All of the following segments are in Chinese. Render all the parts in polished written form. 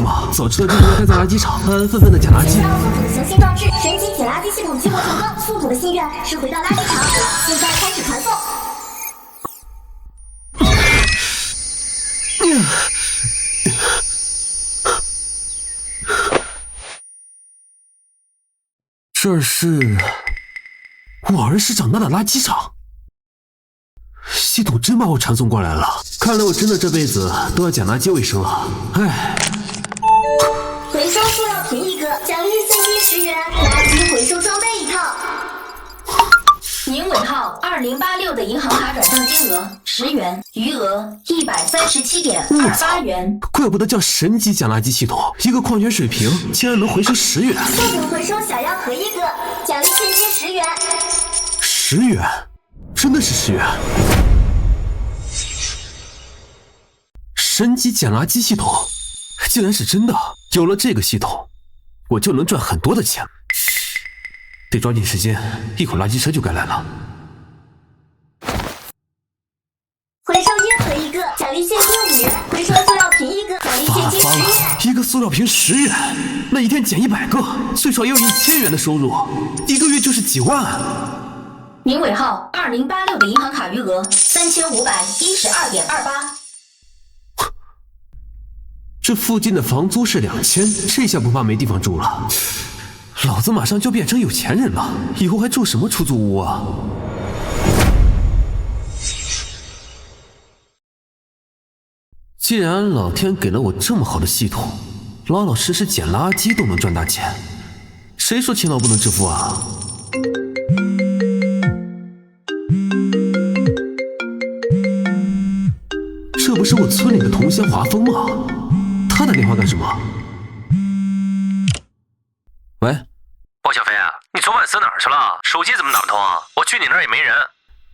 吗？早知道就应该待在垃圾场，安安分分的捡垃圾。接到宿主的雄心壮志，神奇捡垃圾系统激活成功，宿主的心愿是回到垃圾场。现在开始传送。这是我儿时长大的垃圾场，系统真把我传送过来了。看来我真的这辈子都要捡垃圾为生了。唉，回收塑料瓶1个，奖励现金10元，垃圾回收装备1套。您尾号2086的银行卡转账金额10元，余额137.28元。怪不得叫神级捡垃圾系统，一个矿泉水瓶竟然能回收10元。宿主回收小药盒1个，奖励现金10元。10元，真的是10元。神级捡垃圾系统竟然是真的，有了这个系统，我就能赚很多的钱。得抓紧时间，一会儿垃圾车就该来了。回收烟盒1个，奖励现金5元；回收塑料瓶1个，奖励现金10元。一个塑料瓶10元，那一天捡100个，最少也有1000元的收入，一个月就是几万。您尾号2086的银行卡余额3512.28。这附近的房租是2000，这下不怕没地方住了。老子马上就变成有钱人了，以后还住什么出租屋啊？既然老天给了我这么好的系统，老老实实捡垃圾都能赚大钱，谁说勤劳不能致富啊？这不是我村里的同乡华峰吗？他打电话干什么？喂，小飞啊，你昨晚死哪儿去了？手机怎么打不通啊？我去你那儿也没人。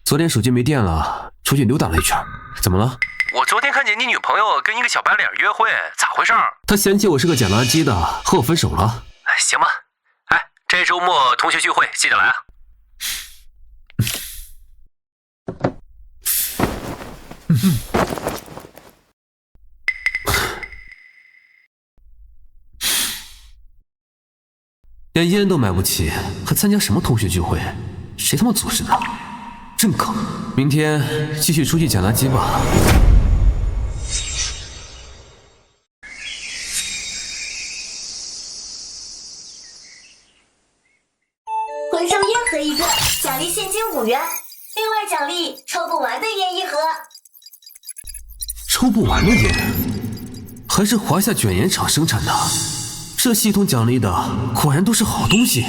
昨天手机没电了，出去溜达了一圈。怎么了？我昨天看见你女朋友跟一个小白脸约会，咋回事？她嫌弃我是个捡垃圾的，和我分手了。行吧，这周末同学聚会记得来啊。连烟都买不起，还参加什么同学聚会？谁他妈组织的？真坑！明天继续出去捡垃圾吧。回收烟盒1个，奖励现金5元，另外奖励抽不完的烟1盒。抽不完的烟，还是华夏卷烟厂生产的。这系统奖励的果然都是好东西。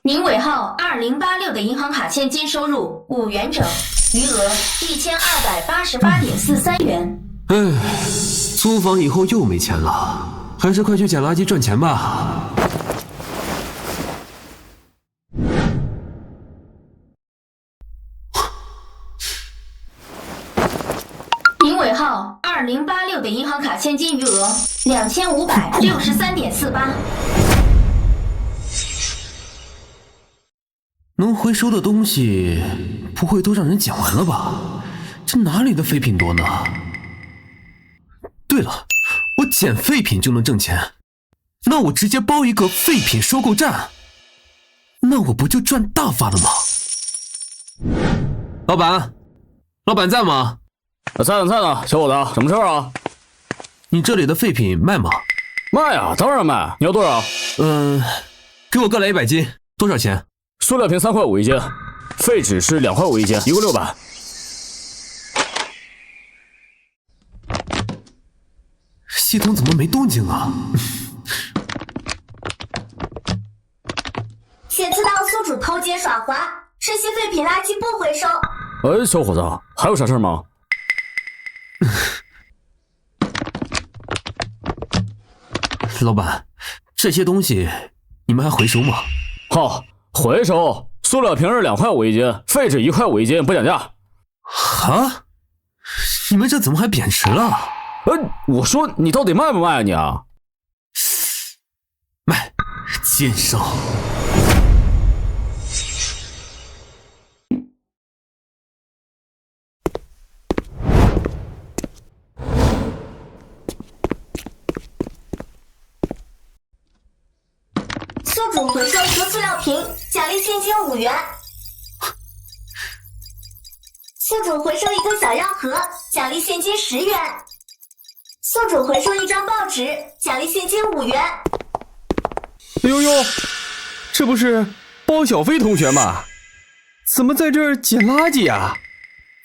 您尾号2086的银行卡现金收入5元整，余额1288.43元。唉，租房以后又没钱了，还是快去捡垃圾赚钱吧。您尾号2086的银行卡现金余额2563.48。能回收的东西不会都让人捡完了吧？这哪里的废品多呢？对了，我捡废品就能挣钱，那我直接包一个废品收购站，那我不就赚大发了吗？老板，老板在吗？在呢，小伙子，什么事啊？你这里的废品卖吗？卖啊，当然卖。你要多少？给我各来100斤，多少钱？塑料瓶3块5一斤，废纸是2块5一斤，一共600。系统怎么没动静啊？显示到宿主偷奸耍滑，这些废品垃圾不回收。哎，小伙子，还有啥事吗？老板，这些东西你们还回收吗？好，回收。塑料瓶是2块5一斤，废纸1块5一斤，不讲价。啊？你们这怎么还贬值了？我说你到底卖不卖啊你啊？卖，奸商。主回收一个塑料瓶，奖励现金5元。宿主回收一个小药盒，奖励现金10元。宿主回收一张报纸，奖励现金5元。哎呦呦，这不是包小飞同学吗？怎么在这儿捡垃圾啊？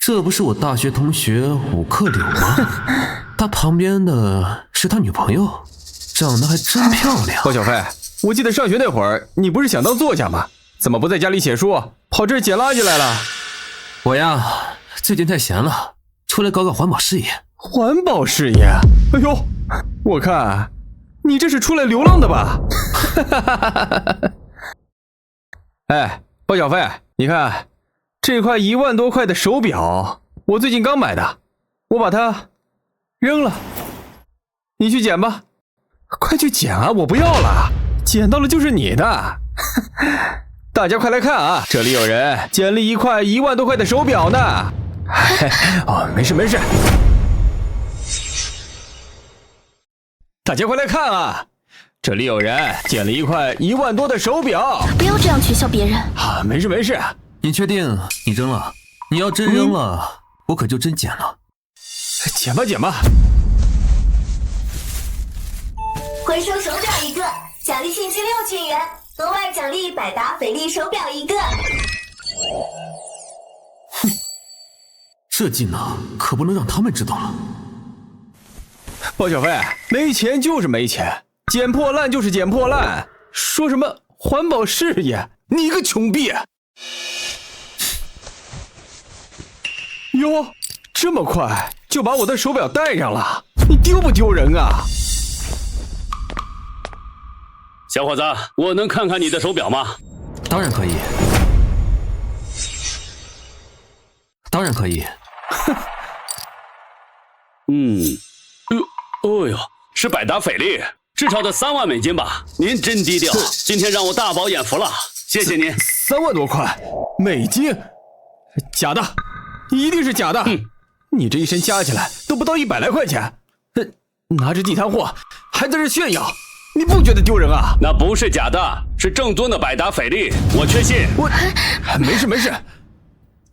这不是我大学同学武克柳吗？他旁边的是他女朋友，长得还真漂亮。包小飞，我记得上学那会儿，你不是想当作家吗？怎么不在家里写书，跑这儿捡垃圾来了？我呀，最近太闲了，出来搞搞环保事业。环保事业？哎呦，我看你这是出来流浪的吧？哎，包小飞，你看这块1万多块的手表，我最近刚买的，我把它扔了，你去捡吧。快去捡啊，我不要了，捡到了就是你的。大家快来看啊，这里有人捡了一块1万多块的手表呢。哦，没事没事。大家快来看啊，这里有人捡了一块1万多的手表。不要这样取笑别人啊，没事没事。你确定你扔了？你要真扔了，我可就真捡了。捡吧捡吧。回收手表1个，奖励现金6000元，额外奖励百达翡丽手表1个。哼，这技能可不能让他们知道了。包小飞，没钱就是没钱，捡破烂就是捡破烂，说什么环保事业，你个穷逼！哟，这么快就把我的手表带上了，你丢不丢人啊？小伙子，我能看看你的手表吗？当然可以，当然可以。哦呦，是百达翡丽，至少得3万美金吧？您真低调，今天让我大饱眼福了，谢谢您。3万多块美金，假的，一定是假的。你这一身加起来都不到100来块钱，拿着地摊货还在这炫耀，你不觉得丢人啊？那不是假的，是正宗的百达翡丽，我确信。我没事没事，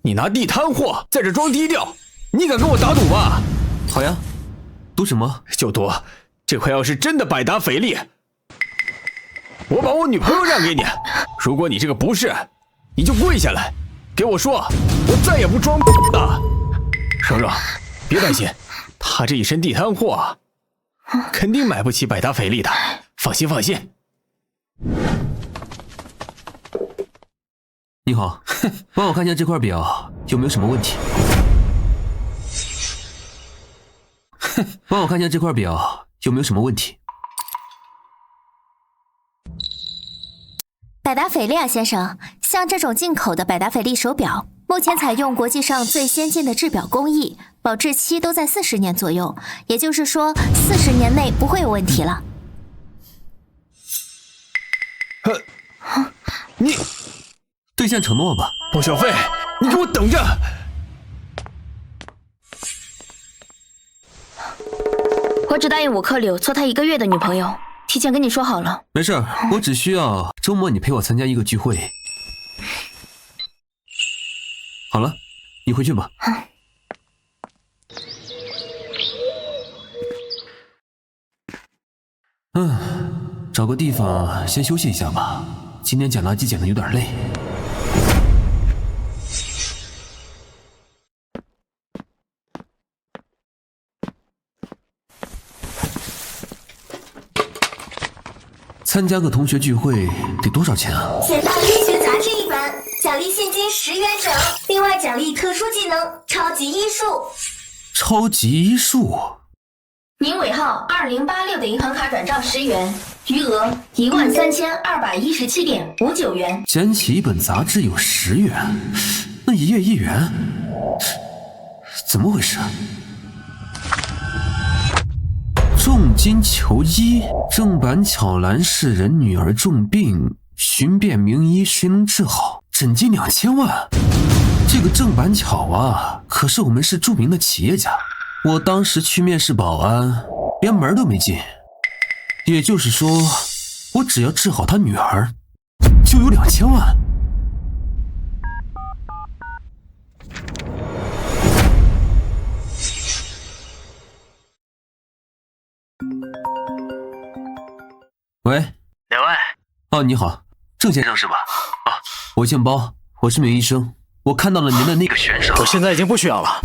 你拿地摊货在这装低调，你敢跟我打赌吗？好呀，赌什么？就赌这块要是真的百达翡丽，我把我女朋友让给你。如果你这个不是，你就跪下来给我说，我再也不装了。蓉蓉，别担心，他这一身地摊货肯定买不起百达翡丽的，放心放心。你好，帮我看一下这块表有没有什么问题。帮我看一下这块表有没有什么问题。百达翡丽啊，先生，像这种进口的百达翡丽手表，目前采用国际上最先进的制表工艺，保质期都在40年左右，也就是说40年内不会有问题了。你兑现承诺吧，包小飞，你给我等着！我只答应武克柳做他1个月的女朋友，提前跟你说好了。没事，我只需要周末你陪我参加一个聚会。好了，你回去吧。找个地方先休息一下吧，今天捡垃圾捡得有点累。参加个同学聚会得多少钱啊？捡到医学杂志1本，奖励现金10元整，另外奖励特殊技能超级医术。超级医术。您尾号2086的银行卡转账10元，余额13217.59元。捡起一本杂志有10元，那一月1元，怎么回事？重金求医，郑板巧兰氏人女儿重病，寻遍名医，谁能治好？诊金2000万。这个郑板巧啊，可是我们市著名的企业家。我当时去面试保安，连门都没进。也就是说，我只要治好他女儿，就有2000万。喂，哪位？哦，你好，郑先生是吧？啊，我姓包，我是名医生，我看到了您的那个选手。我现在已经不需要了。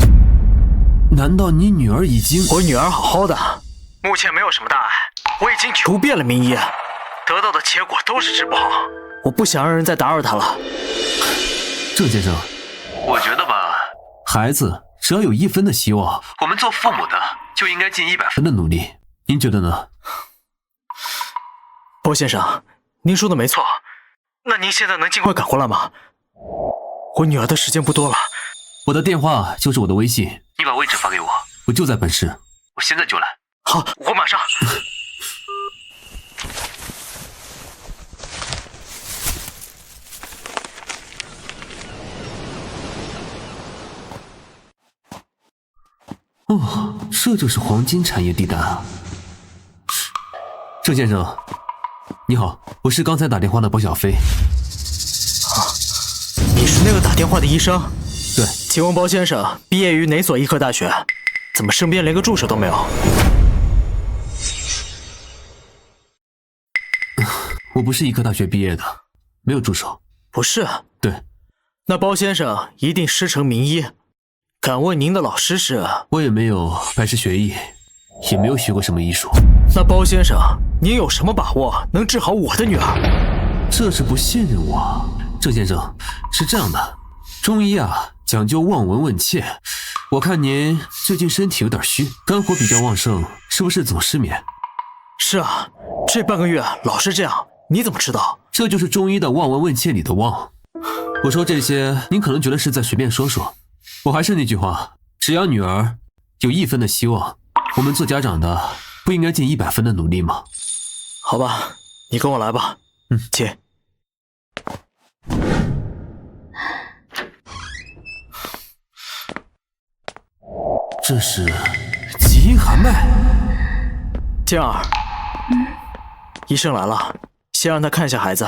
难道你女儿已经……我女儿好好的，目前没有什么大碍，我已经求遍了名医，得到的结果都是治不好。我不想让人再打扰她了。郑先生，我觉得吧，孩子只要有1分的希望，我们做父母的就应该尽100分的努力。您觉得呢？包先生，您说的没错，那您现在能尽快赶过来吗？我女儿的时间不多了。我的电话就是我的微信，你把位置发给我，我就在本市，我现在就来。好，我马上。哦，这就是黄金产业地带啊！郑先生，你好，我是刚才打电话的包小飞。你是那个打电话的医生？对。请问包先生毕业于哪所医科大学？怎么身边连个助手都没有？我不是医科大学毕业的，没有助手。不是？对。那包先生一定师承名医。敢问您的老师是？我也没有拜师学艺，也没有学过什么医术。那包先生，您有什么把握能治好我的女儿？这是不信任我。郑先生，是这样的，中医啊讲究望闻问切。我看您最近身体有点虚，肝火比较旺盛，是不是总失眠？是啊，这半个月老是这样。你怎么知道？这就是中医的望闻问切里的望。我说这些，您可能觉得是在随便说说。我还是那句话，只要女儿有1分的希望，我们做家长的不应该尽100分的努力吗？好吧，你跟我来吧。请。这是极阴寒脉。静儿，医生来了，先让他看一下孩子。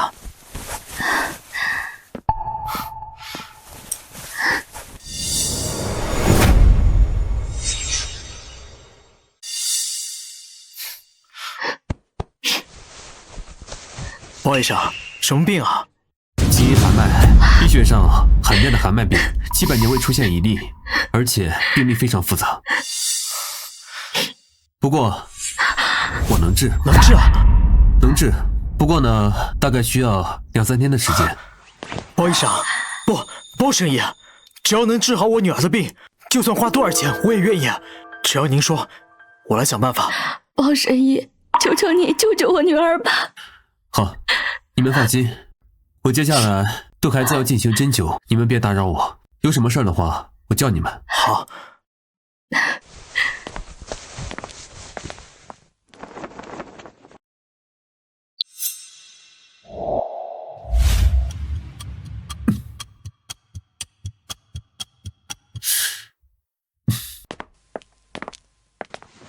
包医生，什么病啊？极阴寒脉，医学上罕见的寒脉病，几百年未出现一例，而且病例非常复杂。不过我能治。能治啊？能治，不过呢，大概需要2、3天的时间。包医生，不，包神医，只要能治好我女儿的病，就算花多少钱我也愿意。只要您说，我来想办法。包神医，求求你救救我女儿吧！好，你们放心，我接下来对孩子要进行针灸，你们别打扰我。有什么事儿的话，我叫你们。好。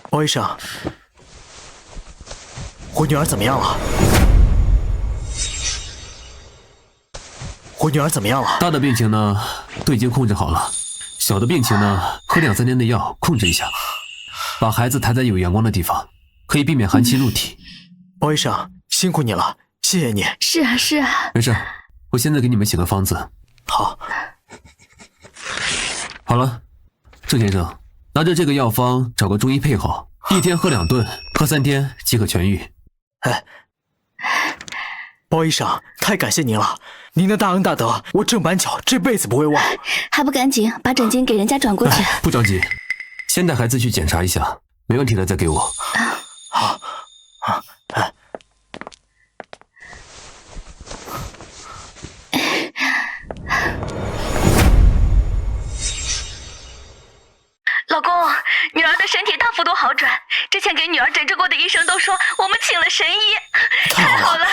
包医生，我女儿怎么样了？我女儿怎么样了？大的病情呢，都已经控制好了，小的病情呢，喝2、3天的药控制一下，把孩子抬在有阳光的地方，可以避免寒气入体。包医生，辛苦你了，谢谢你。是啊，是啊。没事，我现在给你们写个方子。好。好了，郑先生，拿着这个药方找个中医配好，1天喝2顿，喝3天即可痊愈。哎，包医生，太感谢您了，您的大恩大德，我郑板桥这辈子不会忘。还不赶紧把诊金给人家转过去？不着急，先带孩子去检查一下，没问题了再给我。好。老公，女儿的身体大幅度好转，之前给女儿诊治过的医生都说我们请了神医，太好了。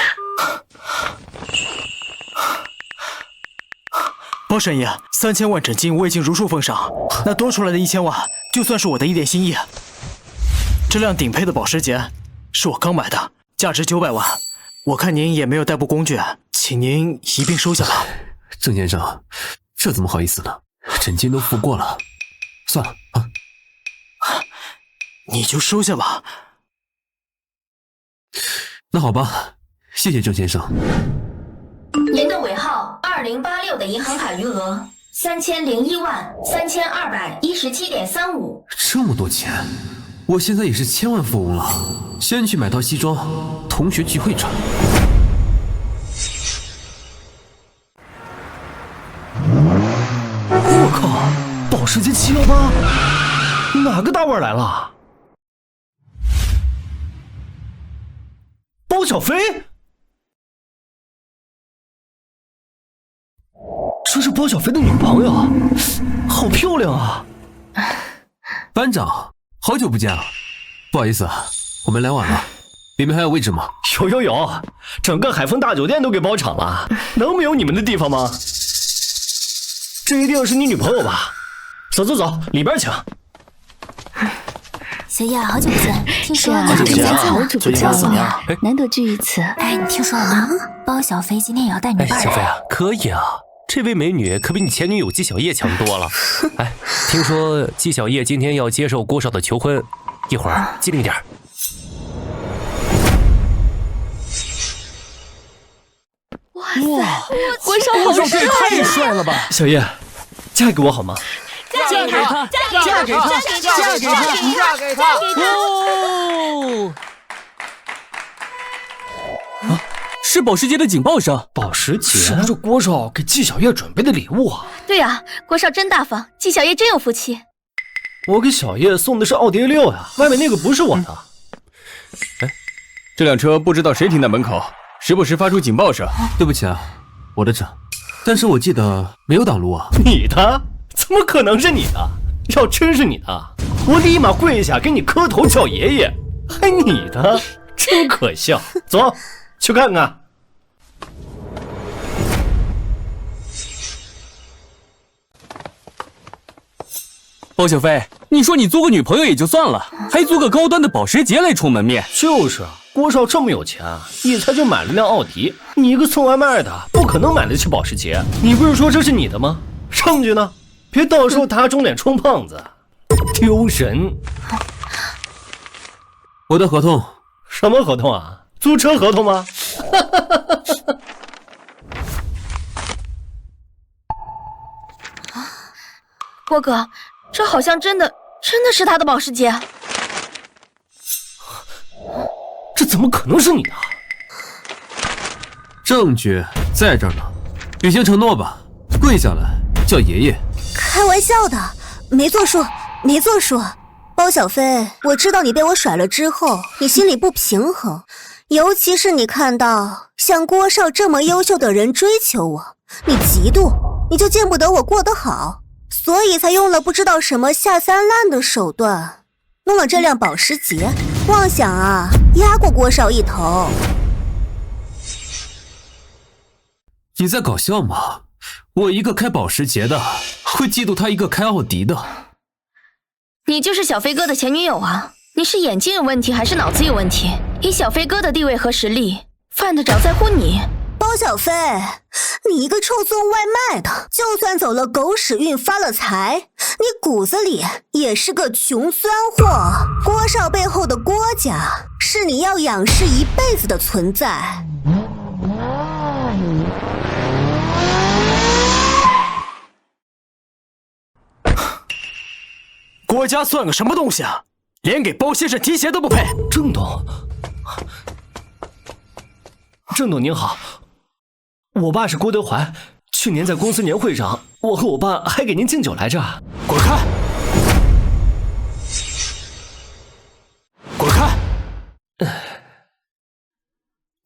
包神医，3000万诊金我已经如数奉上，那多出来的1000万就算是我的一点心意。这辆顶配的保时捷是我刚买的，价值900万，我看您也没有代步工具，请请您一并收下吧。郑先生，这怎么好意思呢？诊金都付过了，算了啊。你就收下吧。那好吧，谢谢郑先生。您的尾号2086的银行卡余额30013217.35。这么多钱，我现在也是千万富翁了。先去买套西装，同学聚会穿。我靠，保时捷718，哪个大腕来了？包小飞？这是包小飞的女朋友，好漂亮啊！班长，好久不见了，不好意思啊，我们来晚了，里面还有位置吗？有，整个海丰大酒店都给包场了，能没有你们的地方吗？这一定是你女朋友吧？走，里边请。小叶，好久不见，听说好久不见啊，好久不见了，难得聚一次。哎，你听说了吗？包小飞今天也要带女伴。小飞啊，可以啊，这位美女可比你前女友纪晓叶强多了。哎，听说纪晓叶今天要接受郭少的求婚，一会儿机灵点。哇塞，郭少好帅呀！太帅了吧！小叶，嫁给我好吗？嫁给他！嫁给他！哦！啊，是保时捷的警报声。保时捷是不是郭少给纪晓叶准备的礼物啊？对呀，郭少真大方，纪晓叶真有福气。我给小叶送的是奥迪 A6呀，外面那个不是我的。哎，这辆车不知道谁停在门口，时不时发出警报声。对不起啊，我的车，但是我记得没有挡路啊。你的？怎么可能是你的？要真是你的，我立马跪下给你磕头叫爷爷。还你的，真可笑。走，去看看。包小飞，你说你租个女朋友也就算了，还租个高端的保时捷来充门面。就是啊，郭少这么有钱，一猜就买了辆奥迪。你一个送外卖的，不可能买得起保时捷。你不是说这是你的吗？证据呢？别到时候打肿脸充胖子，丢人！我的合同？什么合同啊？租车合同吗？郭哥，这好像真的是他的保时捷。这怎么可能是你的？证据在这儿呢，履行承诺吧，跪下来叫爷爷。开玩笑的，没作数。包小飞，我知道你被我甩了之后，你心里不平衡，尤其是你看到像郭少这么优秀的人追求我，你嫉妒，你就见不得我过得好，所以才用了不知道什么下三滥的手段，弄了这辆保时捷，妄想啊压过郭少一头。你在搞笑吗？我一个开保时捷的，会嫉妒他一个开奥迪的。你就是小飞哥的前女友啊？你是眼睛有问题还是脑子有问题？以小飞哥的地位和实力，犯得着在乎你？包小飞，你一个臭送外卖的，就算走了狗屎运发了财，你骨子里也是个穷酸货。郭少背后的郭家，是你要仰视一辈子的存在。郭家算个什么东西啊？连给包先生提鞋都不配。郑董，郑董您好，我爸是郭德怀，去年在公司年会上，我和我爸还给您敬酒来着。滚开！滚开！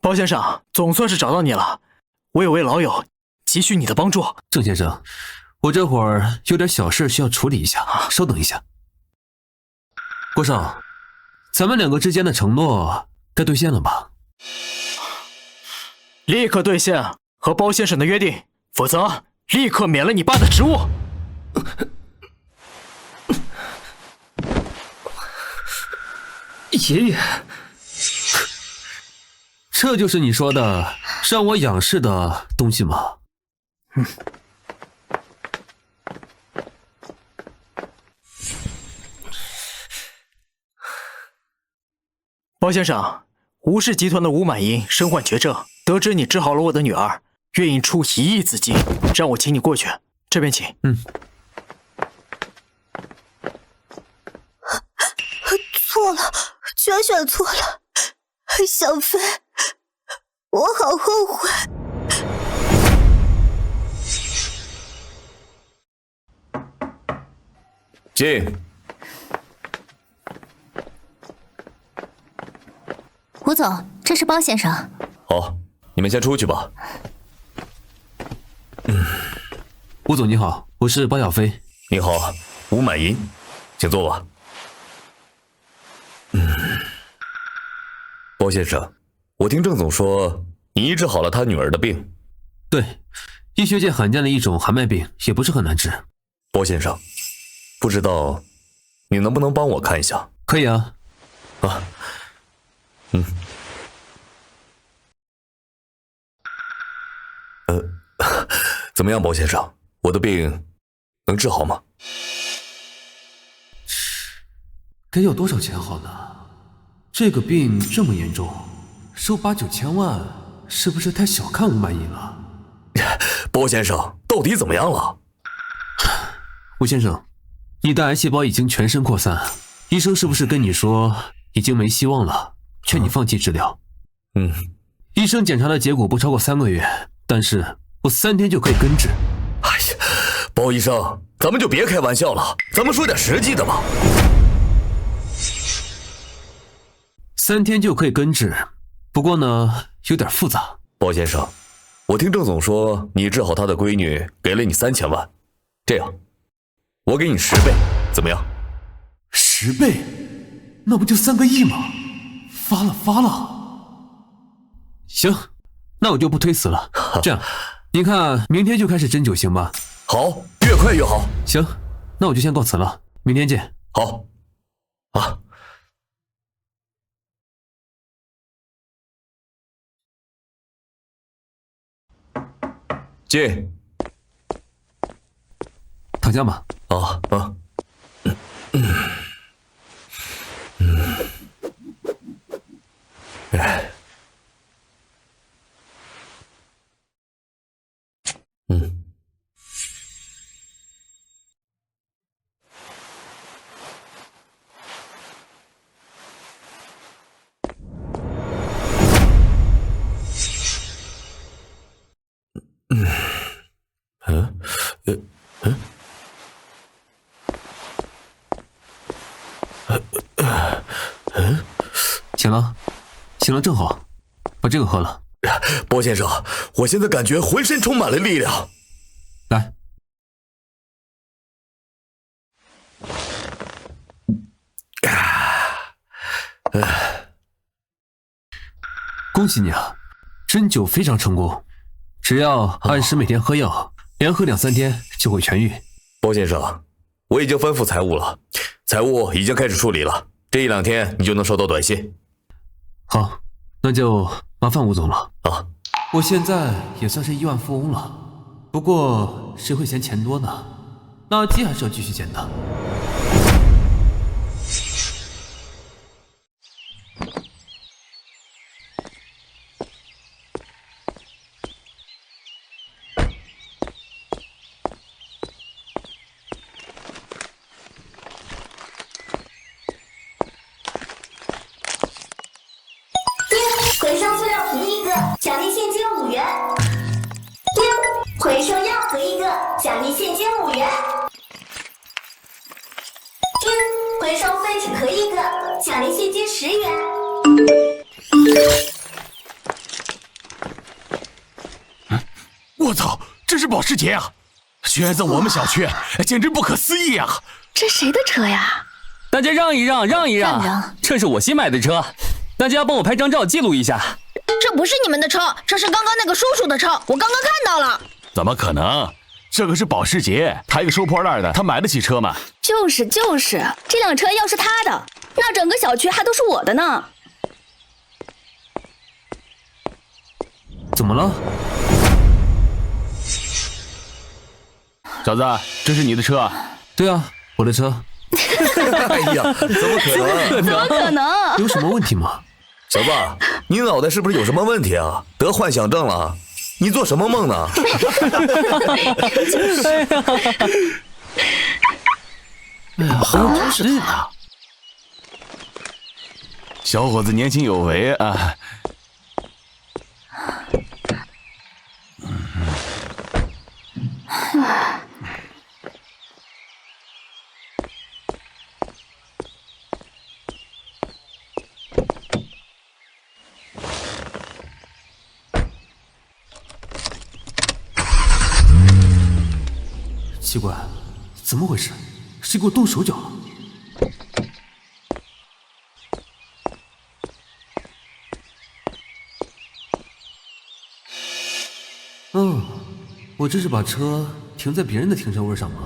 包先生，总算是找到你了，我有位老友急需你的帮助。郑先生，我这会儿有点小事需要处理一下，稍等一下。郭少，咱们两个之间的承诺该兑现了吧？立刻兑现和包先生的约定，否则立刻免了你爸的职务。爷爷，这就是你说的是让我仰视的东西吗？包先生，吴氏集团的吴满银身患绝症，得知你治好了我的女儿，愿意出1亿资金，让我请你过去。这边请。错了，居然选错了，小飞，我好后悔。进。吴总，这是包先生。好，你们先出去吧。吴总你好，我是包小飞。你好，吴满银，请坐吧。包先生，我听郑总说你医治好了他女儿的病。对，医学界罕见的一种寒脉病，也不是很难治。包先生，不知道你能不能帮我看一下？可以啊。怎么样，包先生，我的病能治好吗？该要多少钱好呢？这个病这么严重，收8、9千万，是不是太小看吴满银了？包先生，到底怎么样了？吴先生，你的癌细胞已经全身扩散，医生是不是跟你说已经没希望了，劝你放弃治疗？医生检查的结果不超过3个月，但是我3天就可以根治。哎呀，包医生，咱们就别开玩笑了，咱们说点实际的吧。3天就可以根治，不过呢，有点复杂。包先生，我听郑总说你治好他的闺女，给了你3000万，这样，我给你10倍，怎么样？10倍，那不就3个亿吗？发了。行，那我就不推辞了。这样，您看明天就开始针灸行吧？好，越快越好。行，那我就先告辞了，明天见。好。进。躺下吧。醒了正好，把这个喝了。包先生，我现在感觉浑身充满了力量。来。恭喜你啊，针灸非常成功，只要按时每天喝药，连喝2、3天就会痊愈。包先生，我已经吩咐财务了，财务已经开始处理了，这1、2天你就能收到短信。好，那就麻烦吴总了啊！我现在也算是亿万富翁了，不过谁会嫌钱多呢？垃圾还是要继续捡的。回收塑料瓶1个，奖励现金5元。回收药盒1个，奖励现金5元。回收废纸壳1个，奖励现金10元。我操，这是保时捷啊！居然在我们小区，简直不可思议啊！这谁的车呀？大家让一让，让一让，这是我新买的车，大家帮我拍张照记录一下。这不是你们的车，这是刚刚那个叔叔的车，我刚刚看到了。怎么可能？这个是保时捷，他一个收破烂的，他买得起车吗？就是，这辆车要是他的，那整个小区还都是我的呢。怎么了？小子，这是你的车？对啊，我的车。哎呀，怎么可能？怎么可能？有什么问题吗？小子，你脑袋是不是有什么问题啊？得幻想症了？你做什么梦呢？哎呀，真是他！小伙子年轻有为啊！奇怪，怎么回事？谁给我动手脚了？我这是把车停在别人的停车位上吗？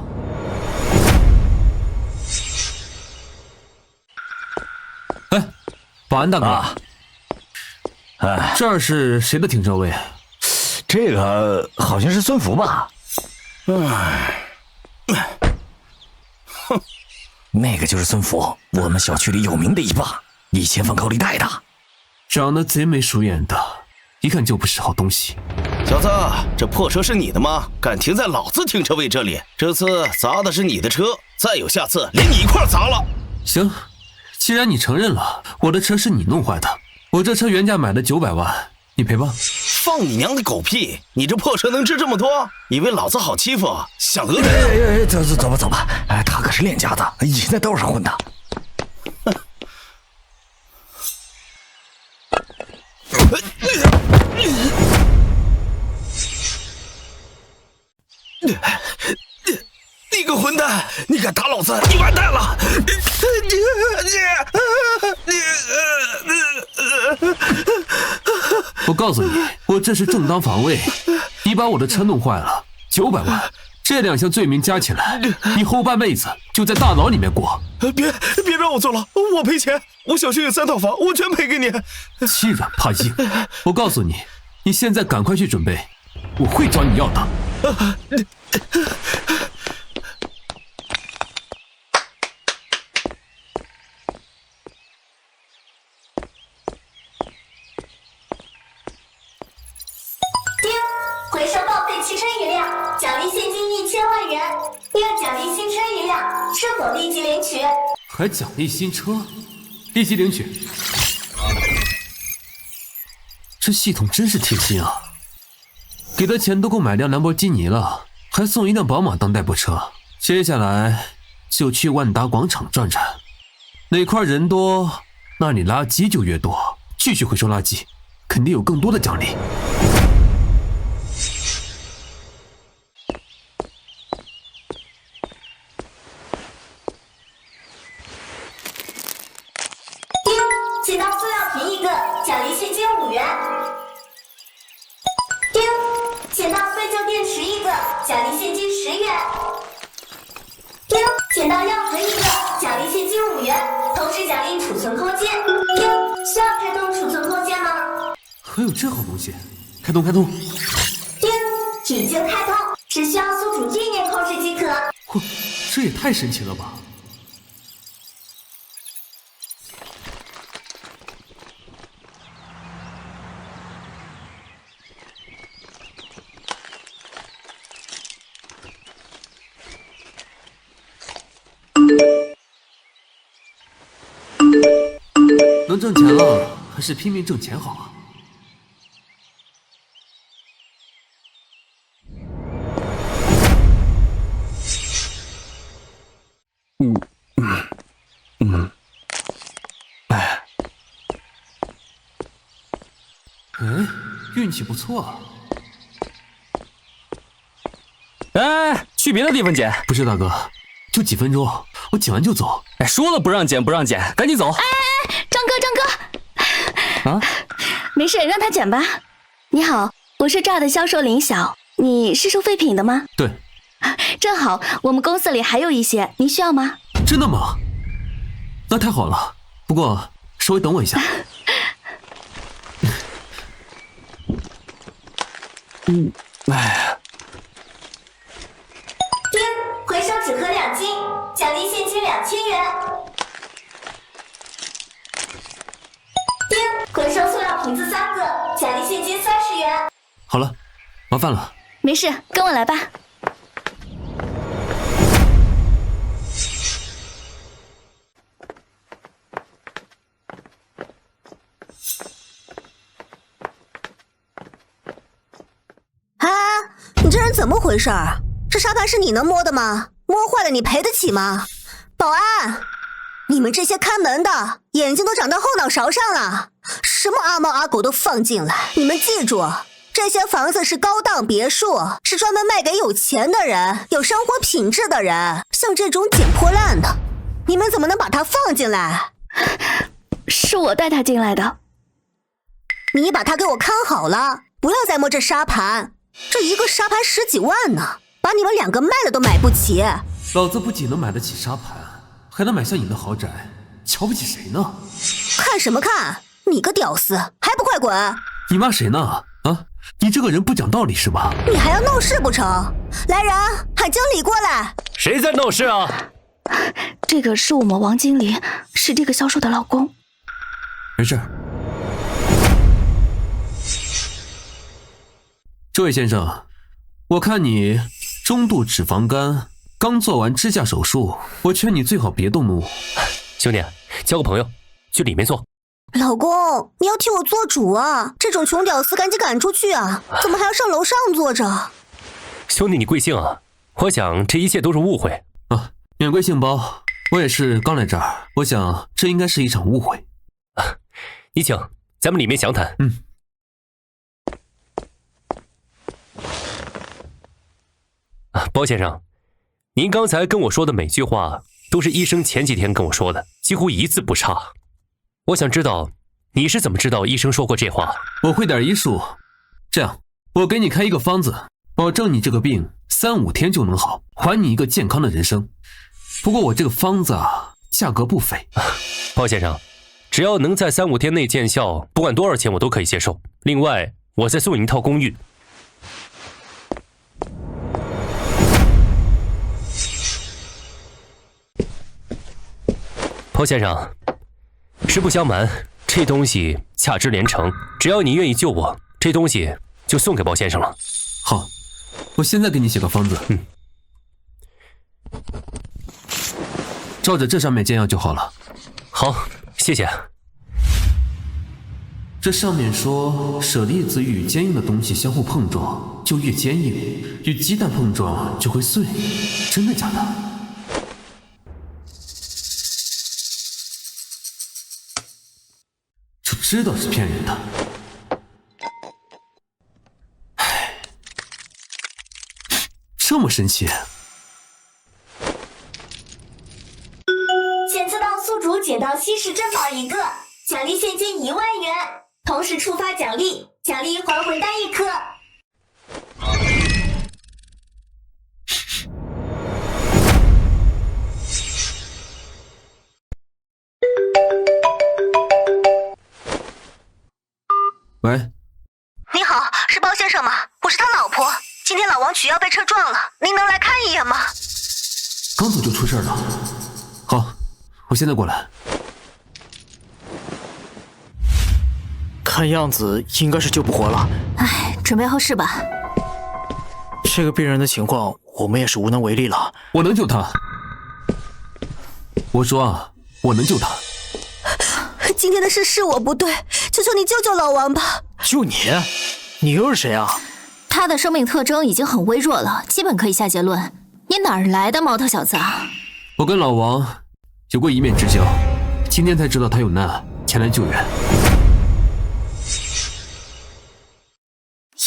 哎，保安大哥，这儿是谁的停车位？这个好像是孙福吧？那个就是孙福，我们小区里有名的一霸，以前放高利贷的，长得贼眉鼠眼的，一看就不是好东西。小子，这破车是你的吗？敢停在老子停车位这里？这次砸的是你的车，再有下次连你一块砸了。行，既然你承认了，我的车是你弄坏的，我这车原价买的900万，你赔吧。放你娘的狗屁！你这破车能值这么多？以为老子好欺负？想讹人？走吧！哎，他可是练家的，以前在道上混的。你个混蛋！你敢打老子，你完蛋了！我告诉你，我这是正当防卫。你把我的车弄坏了，900万，这2项罪名加起来，你后半辈子就在大牢里面过。别让我坐牢，我赔钱。我小区有3套房，我全赔给你。欺软怕硬，我告诉你，你现在赶快去准备，我会找你要的。回收报废汽车1辆，奖励现金1000万元。第二奖励新车1辆，是否立即领取？还奖励新车，立即领取。这系统真是贴心啊！给的钱都够买辆兰博基尼了，还送一辆宝马当代步车。接下来就去万达广场转转，哪块人多，那里垃圾就越多。继续回收垃圾，肯定有更多的奖励。捡到塑料瓶1个，奖励现金5元。捡到废旧电池1个，奖励现金10元。捡到药盒1个，奖励现金5元，同时奖励储存空间。需要开通储存空间吗？还有这好东西，开通！已经开通，只需要宿主意念控制即可。嚯，这也太神奇了吧！能挣钱了，还是拼命挣钱好啊！运气不错啊！哎，去别的地方捡。不是大哥，就几分钟，我捡完就走。哎，说了不让捡，赶紧走。张哥，啊，没事，让他捡吧。你好，我是这儿的销售林晓，你是收废品的吗？对。正好，我们公司里还有一些，您需要吗？真的吗？那太好了。不过稍微等我一下。丁，回收纸盒2斤，奖励现金2000元。丁，回收塑料瓶子3个，奖励现金30元。好了，麻烦了。没事，跟我来吧。啊，你这人怎么回事儿？这沙盘是你能摸的吗？摸坏了你赔得起吗？保安，你们这些看门的眼睛都长到后脑勺上了，什么阿猫阿狗都放进来。你们记住，这些房子是高档别墅，是专门卖给有钱的人、有生活品质的人。像这种捡破烂的，你们怎么能把它放进来？是我带他进来的。你把它给我看好了，不要再摸这沙盘。这一个沙盘10几万呢，把你们2个卖了都买不起。老子不仅能买得起沙盘，还能买下你的豪宅，瞧不起谁呢？看什么看？你个屌丝，还不快滚！你骂谁呢？啊，你这个人不讲道理是吧？你还要闹事不成？来人，喊经理过来！谁在闹事啊？这个是我们王经理，是这个销售的老公。没事。这位先生，我看你中度脂肪肝，刚做完支架手术，我劝你最好别动怒。兄弟，交个朋友，去里面坐。老公，你要替我做主啊！这种穷屌丝赶紧赶出去啊！怎么还要上楼上坐着？兄弟，你贵姓啊？我想这一切都是误会啊！免贵姓包，我也是刚来这儿，我想这应该是一场误会。你请，咱们里面详谈。包先生，您刚才跟我说的每句话都是医生前几天跟我说的，几乎一字不差。我想知道你是怎么知道医生说过这话？我会点医术，这样，我给你开一个方子，保证你这个病3、5天就能好，还你一个健康的人生。不过我这个方子啊，价格不菲。包先生，只要能在3、5天内见效，不管多少钱我都可以接受。另外，我再送你一套公寓。包先生，实不相瞒，这东西价值连城，只要你愿意救我，这东西就送给包先生了。好，我现在给你写个方子，照着这上面见样就好了。好，谢谢。这上面说，舍利子与坚硬的东西相互碰撞就越坚硬，与鸡蛋碰撞就会碎，真的假的？就知道是骗人的。唉，这么神奇？检测到宿主捡到稀世珍宝1个，奖励现金1万元，同时触发奖励，奖励还魂丹1颗。喂，你好，是包先生吗？我是他老婆，今天老王曲要被车撞了，您能来看一眼吗？刚走就出事了。好，我现在过来。看样子应该是救不活了。唉，准备后事吧。这个病人的情况，我们也是无能为力了。我能救他。我说啊，我能救他。今天的事是我不对，求求你救救老王吧！救你？你又是谁啊？他的生命特征已经很微弱了，基本可以下结论。你哪儿来的毛头小子啊？我跟老王有过一面之交，今天才知道他有难，前来救援。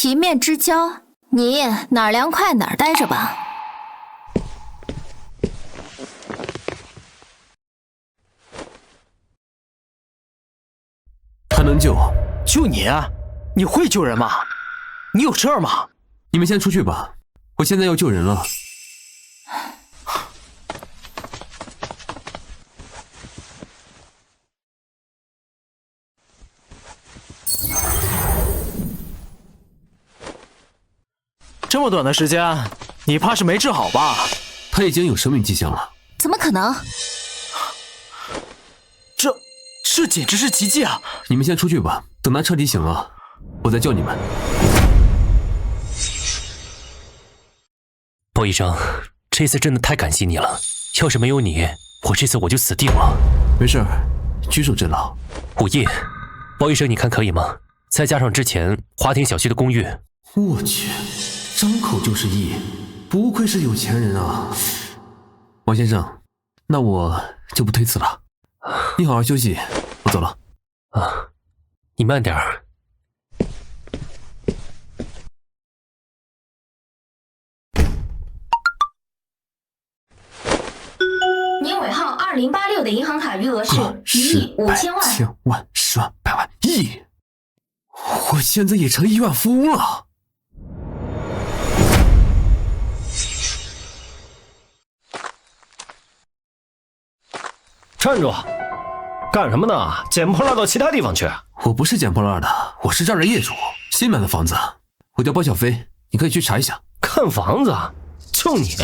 一面之交？你哪儿凉快哪儿待着吧。他能救？救你？你会救人吗？你有事儿吗？你们先出去吧，我现在要救人了。这么短的时间，你怕是没治好吧？他已经有生命迹象了。怎么可能？这简直是奇迹啊！你们先出去吧，等他彻底醒了，我再救你们。包医生，这次真的太感谢你了，要是没有你，我这次我就死定了。没事，举手之劳。5亿，包医生，你看可以吗？再加上之前华庭小区的公寓，我去，张口就是亿，不愧是有钱人啊！王先生，那我就不推辞了，你好好休息，我走了。啊，你慢点儿。您尾号2086的银行卡余额是1亿5000万。千万、10万、100万、亿！我现在也成亿万富翁了。站住！干什么呢？捡破烂到其他地方去！我不是捡破烂的，我是这儿的业主，新买的房子，我叫包小飞，你可以去查一下。看房子？就你，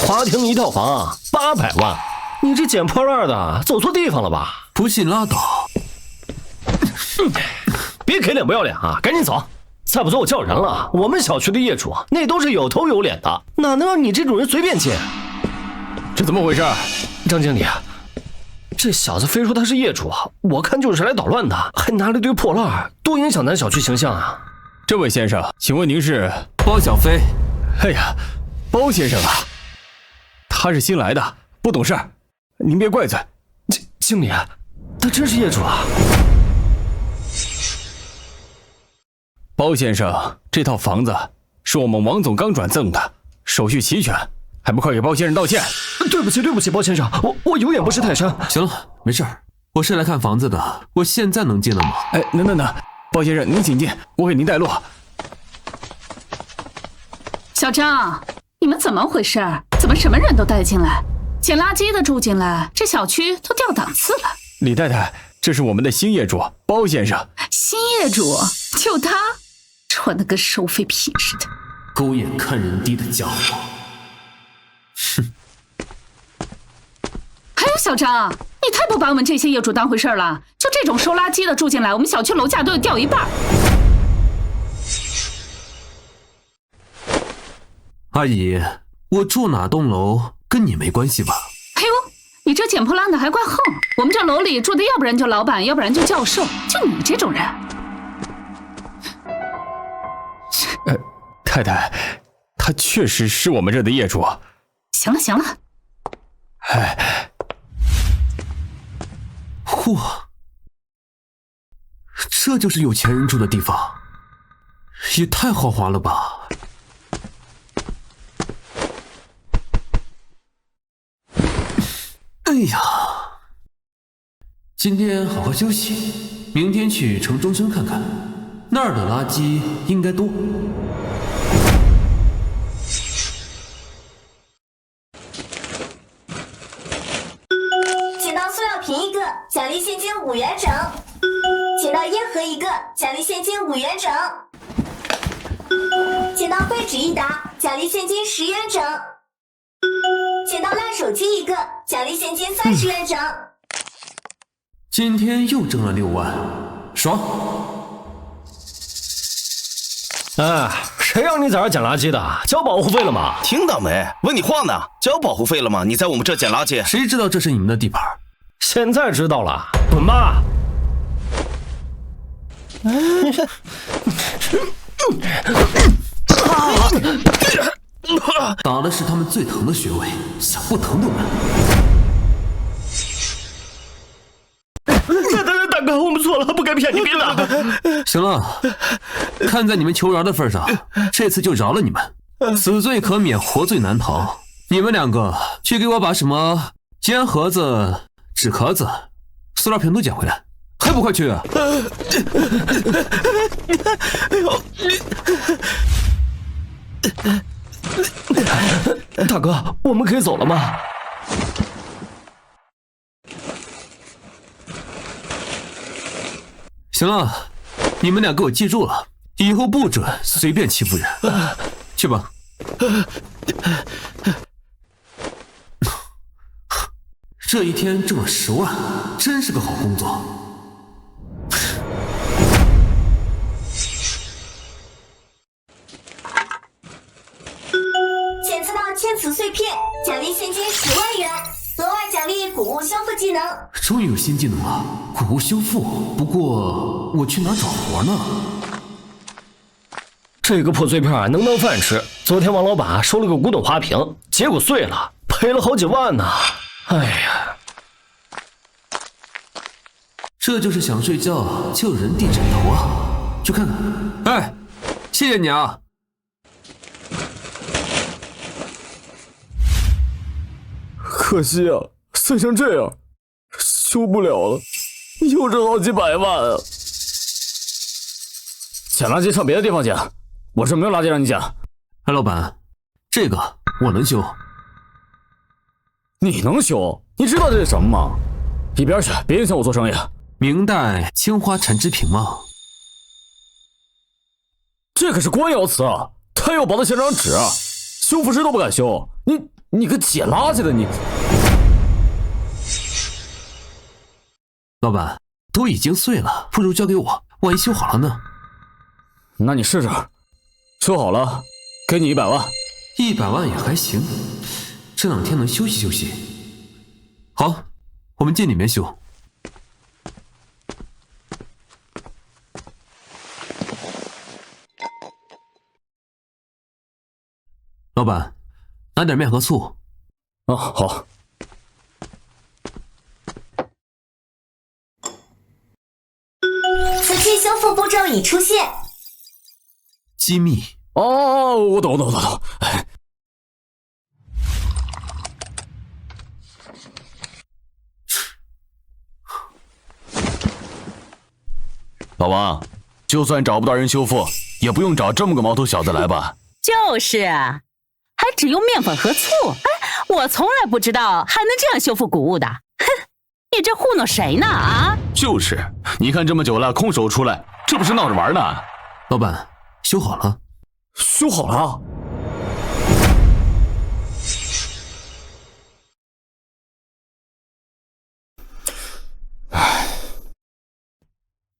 华庭一套房800万，你这捡破烂的走错地方了吧？不信拉倒。别给脸不要脸啊！赶紧走，再不走我叫人了。我们小区的业主那都是有头有脸的，哪能让你这种人随便进？这怎么回事？张经理，这小子非说他是业主，我看就是来捣乱的，还拿了一堆破烂，多影响咱小区形象啊！这位先生，请问您是？包小飞。哎呀，包先生啊，他是新来的，不懂事儿，您别怪罪。经理，他真是业主啊！包先生，这套房子是我们王总刚转赠的，手续齐全，还不快给包先生道歉？对不起，包先生，我有眼不识泰山。行了，没事儿，我是来看房子的，我现在能进了吗？哎，能，包先生您请进，我给您带路。小张，你们怎么回事？怎么什么人都带进来？捡垃圾的住进来，这小区都掉档次了。李太太，这是我们的新业主包先生。新业主？就他？穿得跟收废品似的，狗眼看人低的家伙！哼！还有小张，你太不把我们这些业主当回事了！就这种收垃圾的住进来，我们小区楼价都要掉一半。阿姨，我住哪栋楼跟你没关系吧？哎呦，你这捡破烂的还怪横！我们这楼里住的要不然就老板，要不然就教授，就你这种人。太太，他确实是我们这的业主。行了，哎，嚯，这就是有钱人住的地方，也太豪华了吧！哎呀，今天好好休息，明天去城中村看看，那儿的垃圾应该多。捡到塑料瓶1个，奖励现金5元整；捡到烟盒1个，奖励现金5元整；捡到废纸1沓，奖励现金10元整；捡到烂手机1个，奖励现金30元整。今天又挣了6万，爽！哎，谁让你在这儿捡垃圾的？交保护费了吗？听到没？问你话呢？交保护费了吗？你在我们这捡垃圾？谁知道这是你们的地盘？现在知道了，滚吧！打的是他们最疼的穴位，想不疼都难。大哥，我们错了，不该骗你兵的。行了，看在你们求饶的份上，这次就饶了你们。死罪可免，活罪难逃。你们2个去给我把什么烟盒子、纸壳子、塑料瓶都捡回来，还不快去啊！大哥，我们可以走了吗？行了，你们俩给我记住了，以后不准随便欺负人。去吧。这一天挣了10万，真是个好工作。检测到千词碎片，奖励现金10万元，额外奖励谷物修复技能。终于有新技能了，谷物修复。不过我去哪找活呢？这个破碎片能当饭吃。昨天王老板收了个古董花瓶，结果碎了，赔了好几万呢。哎呀，这就是想睡觉就有人递枕头啊！去看看。哎，谢谢你啊。可惜啊，碎成这样，修不了了，又是好几百万啊！捡垃圾上别的地方捡，我这没有垃圾让你捡。哎，老板，这个我能修。你能修？你知道这是什么吗？一边去，别影响我做生意。明代青花产制品吗？这可是官窑瓷啊，太有薄的现场纸，修复师都不敢修。你个捡垃圾的你！老板，都已经碎了，不如交给我，万一修好了呢？那你试试，修好了给你100万。100万也还行，这2天能休息休息。好，我们进里面修。老板，拿点面和醋。哦，好。瓷器修复步骤已出现。机密。哦，我懂。老王，就算找不到人修复，也不用找这么个毛头小子来吧？就是啊，还只用面粉和醋。哎，我从来不知道还能这样修复谷物的。哼，你这糊弄谁呢啊？就是，你看这么久了，空手出来，这不是闹着玩呢？老板，修好了。修好了。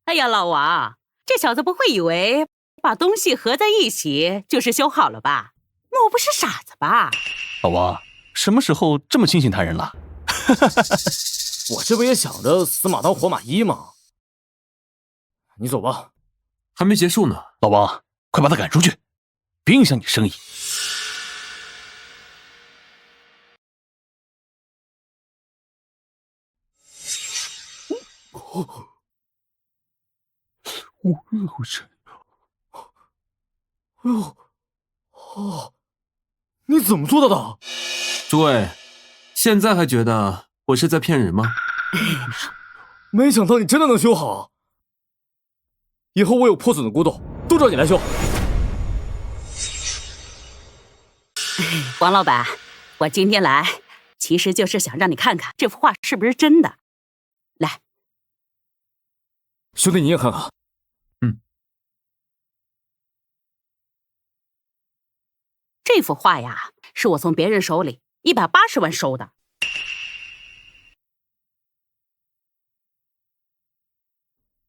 哎呀，老王，这小子不会以为把东西合在一起就是修好了吧？莫不是傻子吧？老王，什么时候这么轻信他人了？我这不也想着死马当活马医吗？你走吧。还没结束呢。老王，快把他赶出去，别影响你生意。哎呦，哦，你怎么做到的？诸位，现在还觉得我是在骗人吗？没想到你真的能修好。以后我有破损的古董，都找你来修。王老板，我今天来其实就是想让你看看这幅画是不是真的。来，兄弟你也看看。这幅画呀，是我从别人手里180万收的。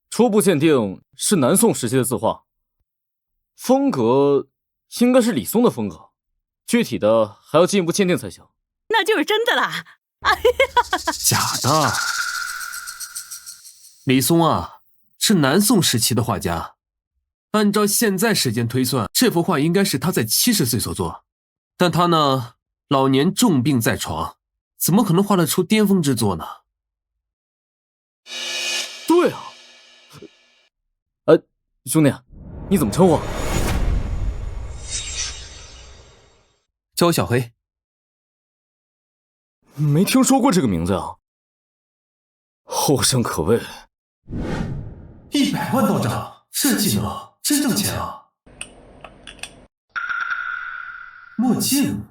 初步鉴定是南宋时期的字画，风格应该是李松的风格，具体的还要进一步鉴定才行。那就是真的啦！假的。李松啊，是南宋时期的画家。按照现在时间推算，这幅画应该是他在70岁所作，但他呢，老年重病在床，怎么可能画得出巅峰之作呢？对啊。兄弟，你怎么称呼？叫我小黑。没听说过这个名字啊。后生可畏。100万道长，这技能真挣钱啊！墨镜，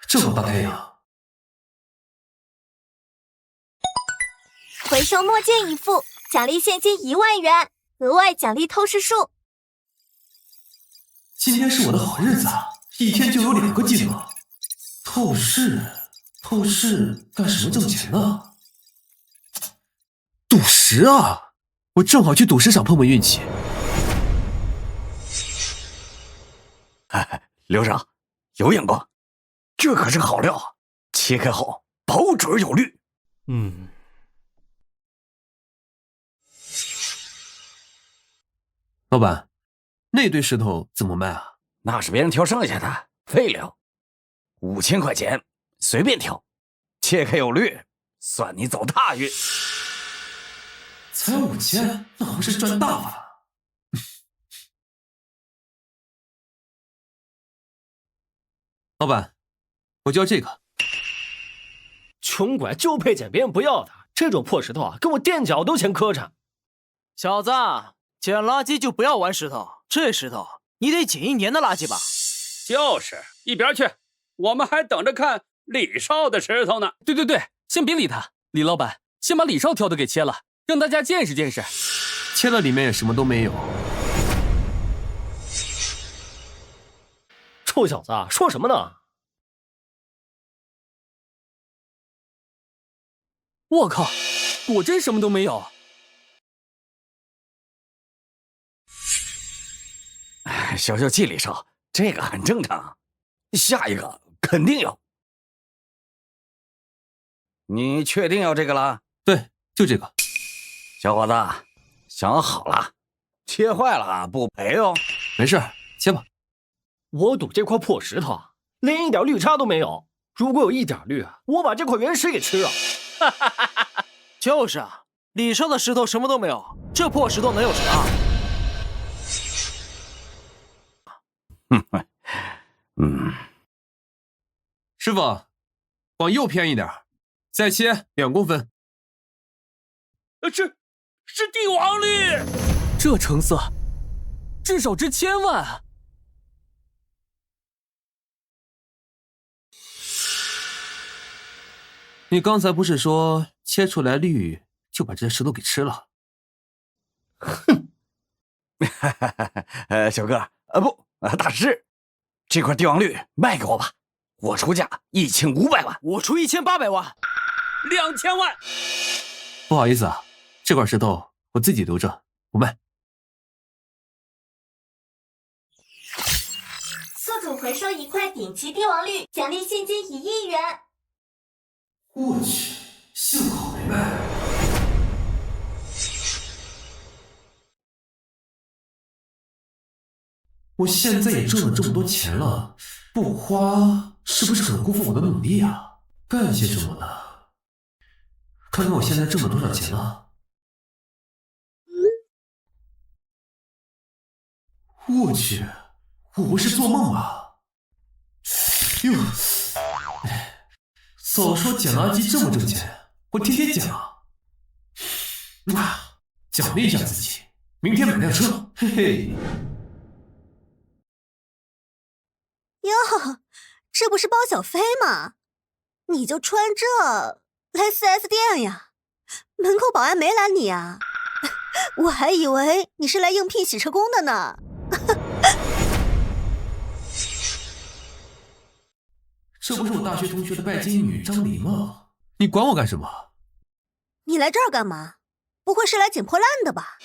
这么大太阳。回收墨镜1副，奖励现金1万元，额外奖励透视术。今天是我的好日子啊，一天就有2个技能。透视干什么挣钱呢？赌石啊，我正好去赌石场碰碰运气。刘长，有眼光，这可是好料，切开后保准有绿。老板，那堆石头怎么卖啊？那是别人挑剩下的废料，5000块钱随便挑，切开有绿，算你走大运。才5000，那不是赚大发？老板，我就要这个。穷鬼就配捡别人不要的，这种破石头啊，跟我垫脚都嫌磕碜。小子，捡垃圾就不要玩石头，这石头你得捡1年的垃圾吧？就是一边去，我们还等着看李少的石头呢。对，先别理他，李老板，先把李少挑的给切了，让大家见识见识。切了里面也什么都没有。臭小子，说什么呢？我靠，果真什么都没有。消气，李少，这个很正常，下一个肯定有。你确定要这个了？对，就这个。小伙子，想好了，切坏了不赔哦。没事，切吧。我赌这块破石头啊，连一点绿差都没有。如果有一点绿，我把这块原石给吃了。就是啊，李少的石头什么都没有，这破石头能有啥？师傅，往右偏一点，再切2公分。是帝王绿，这成色至少值1000万。你刚才不是说切出来绿就把这石头给吃了？哼，小哥，不，大师，这块帝王绿卖给我吧，我出价1500万，我出1800万，2000万。不好意思啊，这块石头我自己留着，不卖。宿主回收1块顶级帝王绿，奖励现金1亿元。我去，幸好没卖。我现在也挣了这么多钱了，不花是不是很辜负我的努力啊？干些什么呢？看看我现在挣了多少钱了。我去，我不是做梦吧？哟，早说捡垃圾这么挣钱，我天天捡啊！奖励一下自己，明天买辆车，嘿嘿。哟，这不是包小飞吗？你就穿这来 4S 店呀？门口保安没拦你啊？我还以为你是来应聘洗车工的呢。这不是我大学同学的拜金女张黎吗？你管我干什么？你来这儿干嘛？不会是来捡破烂的吧？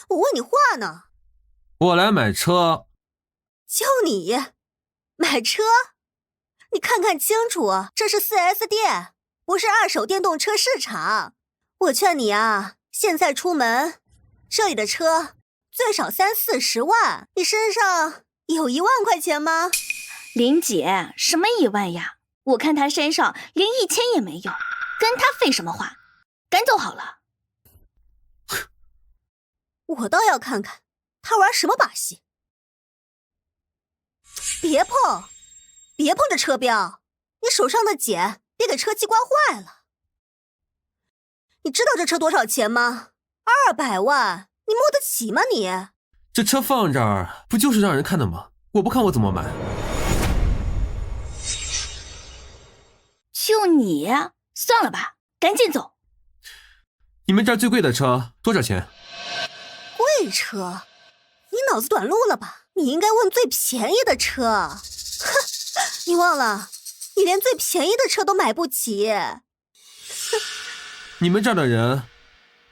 我问你话呢。我来买车。就你买车？你看看清楚，这是 4S 店，不是二手电动车市场。我劝你啊，现在出门，这里的车最少30-40万，你身上有1万块钱吗？林姐，什么1万呀？我看他身上连1000也没有，跟他废什么话？赶走好了。我倒要看看他玩什么把戏。别碰这车标，你手上的茧别给车漆刮坏了。你知道这车多少钱吗？200万，你摸得起吗你？这车放这儿不就是让人看的吗？我不看我怎么买？就你，算了吧，赶紧走。你们这儿最贵的车多少钱？贵车？你脑子短路了吧？你应该问最便宜的车。哼，你忘了，你连最便宜的车都买不起。你们这儿的人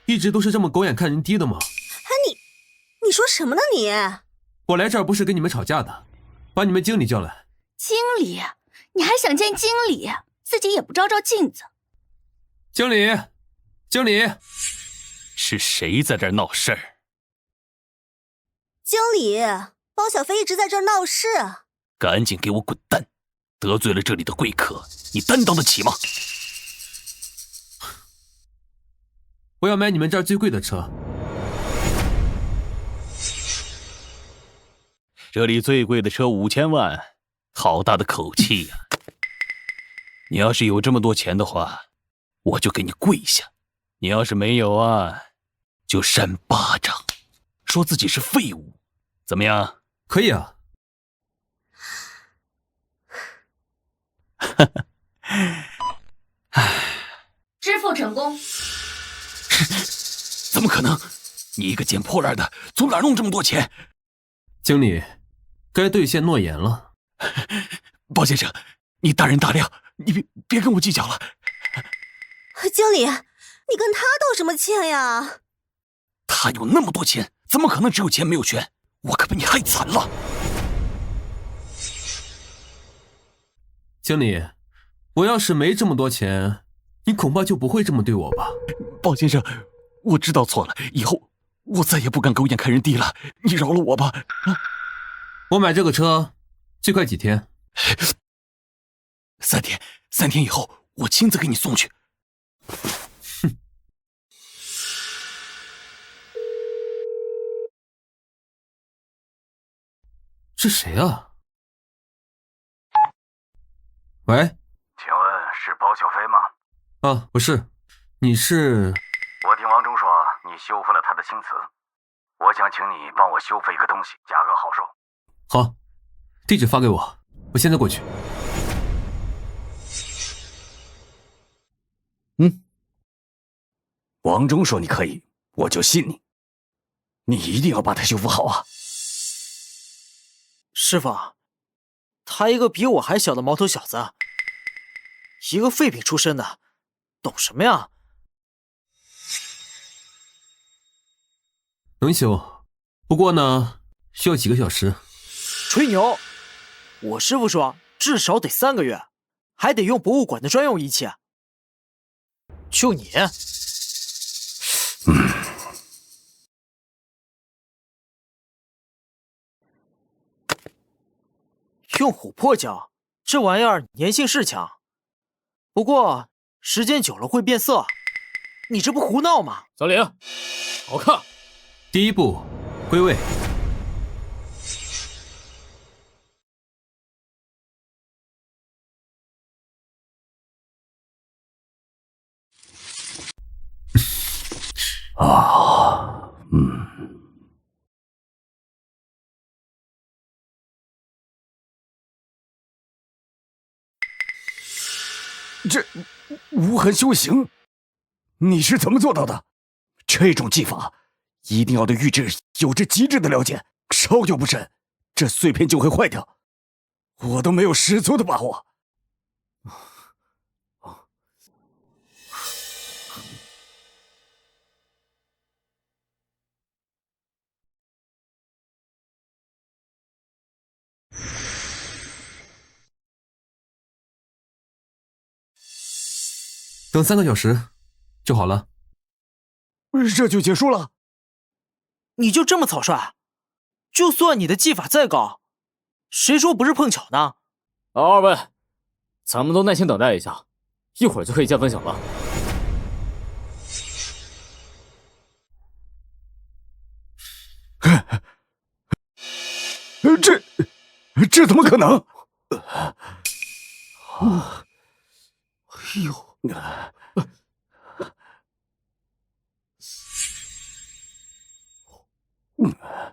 一直都是这么狗眼看人低的吗？哎，你说什么呢你？我来这儿不是跟你们吵架的，把你们经理叫来。经理？你还想见经理？自己也不照照镜子。经理，经理，是谁在这儿闹事儿？经理，包小飞一直在这儿闹事。赶紧给我滚蛋！得罪了这里的贵客，你担当得起吗？我要买你们这儿最贵的车。这里最贵的车5000万，好大的口气呀！你要是有这么多钱的话，我就给你跪下；你要是没有啊，就扇巴掌，说自己是废物，怎么样？可以啊。支付成功。怎么可能？你一个捡破烂的，从哪儿弄这么多钱？经理，该兑现诺言了。包先生，你大人大量，你别跟我计较了。经理，你跟他道什么歉呀？他有那么多钱，怎么可能只有钱没有权？我可被你害惨了。经理，我要是没这么多钱，你恐怕就不会这么对我吧？包先生，我知道错了，以后我再也不敢狗眼看人低了，你饶了我吧。我买这个车最快几天？3天，3天以后我亲自给你送去。哼。是谁啊？喂，请问是包小飞吗？啊，不是，你是？我听王忠说你修复了他的新词，我想请你帮我修复一个东西，价格好说。好，地址发给我，我现在过去。王忠说你可以，我就信你。你一定要把它修复好啊！师傅，他一个比我还小的毛头小子，一个废品出身的，懂什么呀？能修，不过呢，需要几个小时。吹牛！我师傅说至少得3个月，还得用博物馆的专用仪器。就你，用琥珀胶，这玩意儿粘性是强，不过时间久了会变色。你这不胡闹吗？小李，好看。第一步，归位。这无痕修行，你是怎么做到的？这种技法一定要对玉质有着极致的了解，稍有不慎，这碎片就会坏掉。我都没有十足的把握。等3个小时就好了。这就结束了？你就这么草率？就算你的技法再高，谁说不是碰巧呢？二位，咱们都耐心等待一下，一会儿就可以见分晓了。这怎么可能？哎呦！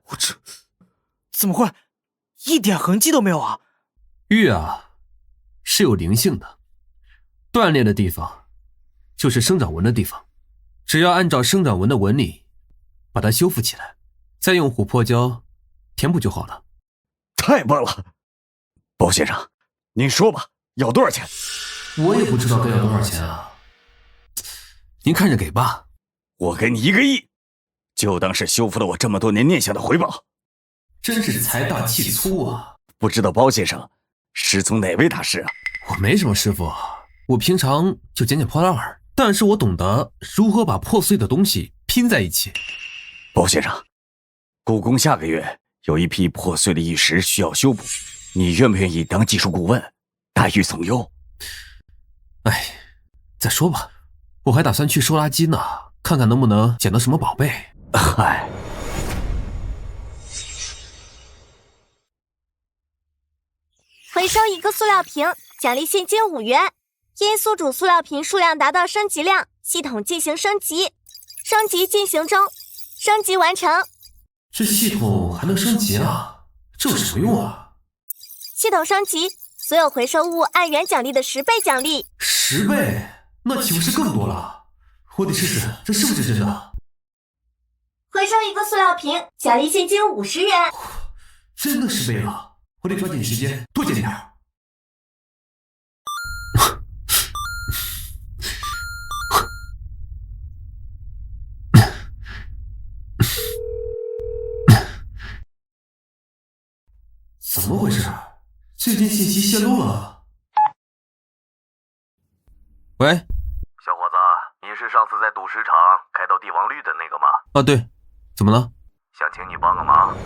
我这怎么会一点痕迹都没有啊？玉啊，是有灵性的，断裂的地方就是生长纹的地方，只要按照生长纹的纹理把它修复起来，再用琥珀胶填补就好了。太棒了，包先生，您说吧，要多少钱？我也不知道该要多少钱啊，您看着给吧。我给你1个亿，就当是修复了我这么多年念想的回报。真是财大气粗啊！不知道包先生师从哪位大师啊？我没什么师傅，我平常就捡捡破烂儿，但是我懂得如何把破碎的东西拼在一起。包先生，故宫下个月有一批破碎的玉石需要修补，你愿不愿意当技术顾问，待遇从优？哎，再说吧，我还打算去收垃圾呢，看看能不能捡到什么宝贝。嗨，回收一个塑料瓶，奖励现金5元。因宿主塑料瓶数量达到升级量，系统进行升级。升级进行中，升级完成。这系统还能升级啊？这有什么用啊？系统升级，所有回收物按原奖励的10倍奖励。10倍？那岂不是更多了？我得试试，这是不是真的？回收一个塑料瓶，奖励现金50元。真的10倍了！我得抓紧时间多捡点儿。怎么回事？最近信息泄露了。喂，小伙子，你是上次在赌石场开到帝王绿的那个吗？啊，对，怎么了？想请你帮个忙。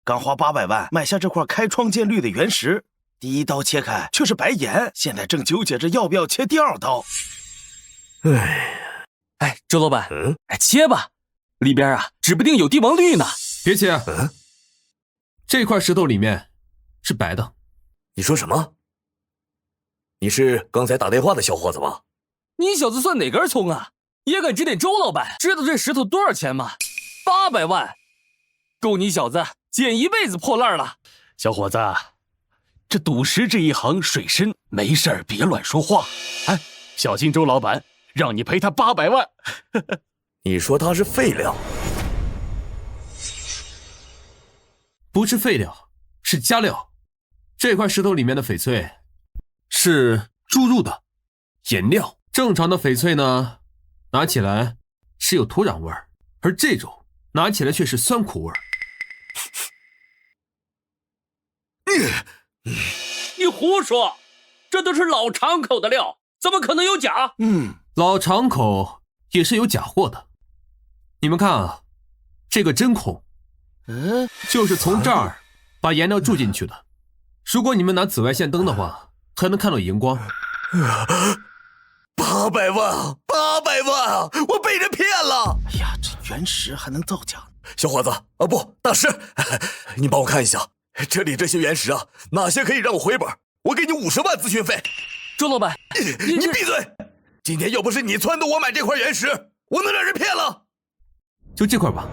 刚花800万买下这块开创建绿的原石，第1刀切开却是白岩，现在正纠结着要不要切第2刀。哎，周老板，切吧，里边啊，指不定有帝王绿呢。别切，这块石头里面是白的。你说什么？你是刚才打电话的小伙子吧？你小子算哪根葱啊？也敢指点周老板？知道这石头多少钱吗？800万，够你小子捡一辈子破烂了。小伙子，这赌石这一行水深，没事儿别乱说话。哎，小心周老板让你赔他800万。你说他是废料？不是废料，是加料。这块石头里面的翡翠是注入的颜料。正常的翡翠呢，拿起来是有土壤味儿，而这种拿起来却是酸苦味儿。你胡说，这都是老场口的料，怎么可能有假？老场口也是有假货的。你们看啊，这个针孔，就是从这儿把颜料注进去的。如果你们拿紫外线灯的话，还能看到荧光。800万，800万啊！我被人骗了！哎呀，这原石还能造假？小伙子啊，不，大师，你帮我看一下，这里这些原石啊，哪些可以让我回本？我给你50万咨询费。周老板，你闭嘴！今天要不是你撺掇我买这块原石，我能让人骗了？就这块吧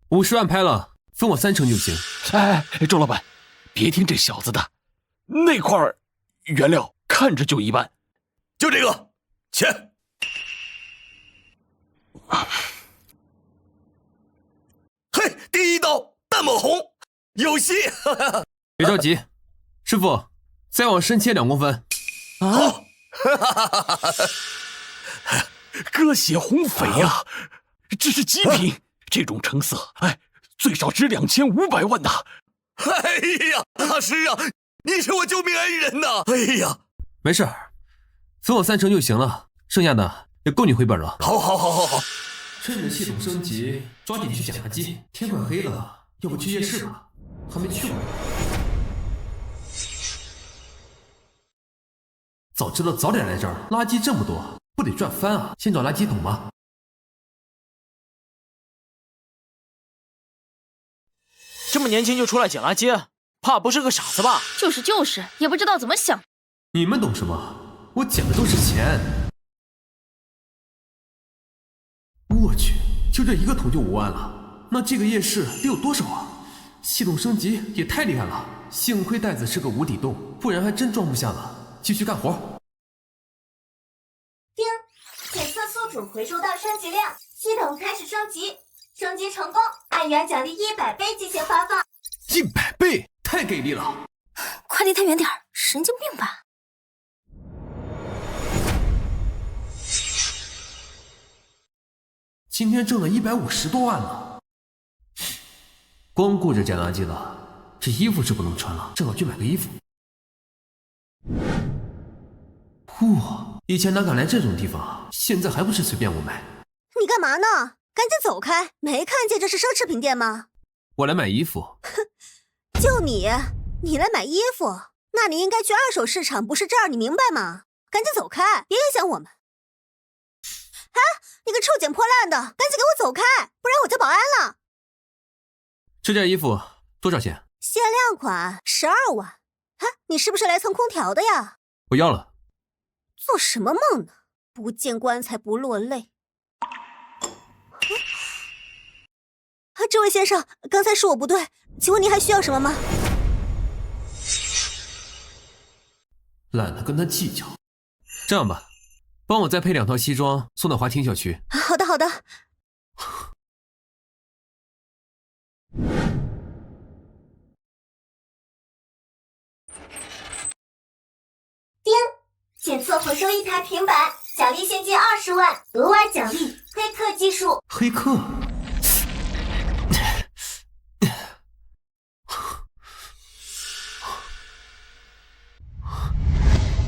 ，50万拍了，分我3成就行。哎，周老板，别听这小子的，那块原料看着就一般。就这个，钱。嘿，第1刀淡抹红，有戏！别着急，师傅，再往深切2公分。好。鸽血红翡呀，这是极品，这种成色，哎，最少值2500万呐！哎呀，大师啊，你是我救命恩人呐！哎呀，没事，分我3成就行了，剩下的也够你回本了。好，趁着系统升级，抓紧去捡垃圾。天快黑了，要不去夜市吧？还没去过。早知道早点来这儿，垃圾这么多，不得赚翻啊！先找垃圾桶吧。这么年轻就出来捡垃圾，怕不是个傻子吧？就是，也不知道怎么想。你们懂什么？我捡的都是钱。我去，就这1个桶就5万了，那这个夜市得有多少啊？系统升级也太厉害了，幸亏袋子是个无底洞，不然还真装不下了。继续干活。丁，检测宿主属回收到升级量，系统开始升级，升级成功，按元奖励100倍进行发放。100倍，太给力了！快离他远点，神经病吧？今天挣了150多万了，光顾着捡垃圾了，这衣服是不能穿了，正好去买个衣服。哇，以前哪敢来这种地方，现在还不是随便我买？你干嘛呢？赶紧走开！没看见这是奢侈品店吗？我来买衣服。就你来买衣服，那你应该去二手市场，不是这儿，你明白吗？赶紧走开，别影响我们！哎，你个臭捡破烂的，赶紧给我走开，不然我叫保安了！这件衣服多少钱？限量款，12万。哎，你是不是来蹭空调的呀？我要了。做什么梦呢？不见棺材不落泪。这位先生，刚才是我不对，请问您还需要什么吗？懒得跟他计较。这样吧，帮我再配2套西装送到华庭小区。好的，好的。叮，检测回收1台平板，奖励现金20万，额外奖励黑客技术。黑客？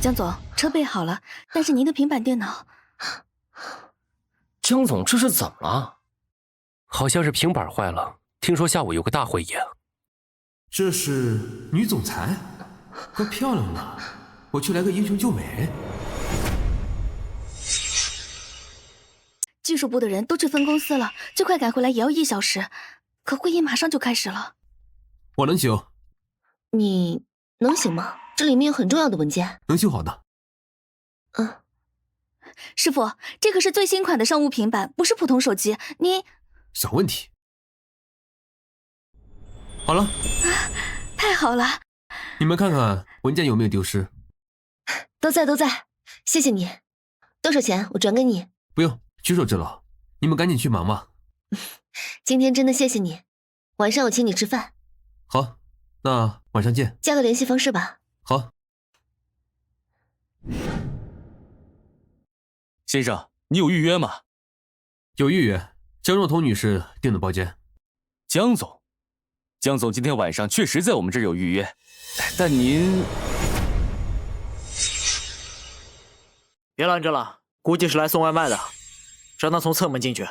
江总，车备好了，但是您的平板电脑……江总，这是怎么了？好像是平板坏了，听说下午有个大会议。这是女总裁，怪漂亮的，我去来个英雄救美。技术部的人都去分公司了，最快赶回来也要1小时，可会议马上就开始了。我能修。你能行吗？这里面有很重要的文件。能修好的。师傅，这可是最新款的商务平板，不是普通手机，你……小问题。好了。太好了。你们看看文件有没有丢失？都在，谢谢你。多少钱？我转给你。不用，举手之劳。你们赶紧去忙吧。今天真的谢谢你，晚上我请你吃饭。好，那晚上见。加个联系方式吧。好。先生，你有预约吗？有预约，江若彤女士订的包间。江总今天晚上确实在我们这儿有预约，但您……别拦着了，估计是来送外卖的，让他从侧门进去。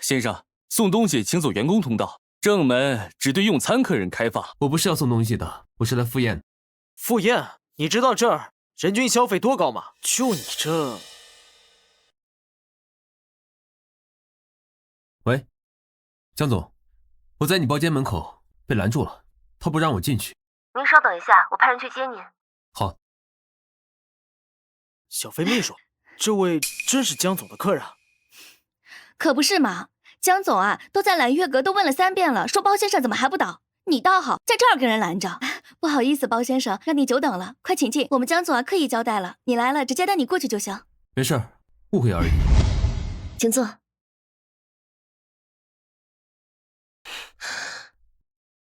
先生，送东西请走员工通道，正门只对用餐客人开放。我不是要送东西的，我是来赴宴。赴宴？你知道这儿人均消费多高吗？就你这……喂，江总，我在你包间门口被拦住了，他不让我进去。您稍等一下，我派人去接您。好。小飞秘书，这位真是江总的客人？可不是嘛，江总啊，都在揽月阁都问了3遍了，说包先生怎么还不倒？你倒好，在这儿跟人拦着。不好意思，包先生，让你久等了，快请进。我们江总啊刻意交代了，你来了，直接带你过去就行。没事儿，误会而已。请坐。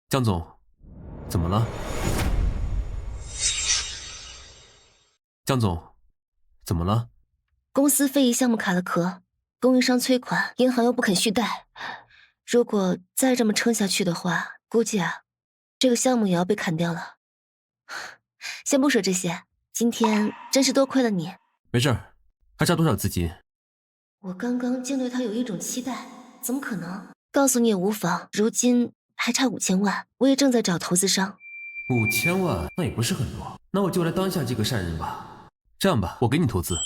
江总，怎么了？江总，怎么了？公司非遗项目卡了壳，供应商催款，银行又不肯续贷。如果再这么撑下去的话，估计啊，这个项目也要被砍掉了。先不说这些，今天真是多亏了你。没事儿，还差多少资金？我刚刚竟对他有一种期待，怎么可能？告诉你也无妨，如今还差5000万，我也正在找投资商。5000万那也不是很多，那我就来当下这个善人吧。这样吧，我给你投资。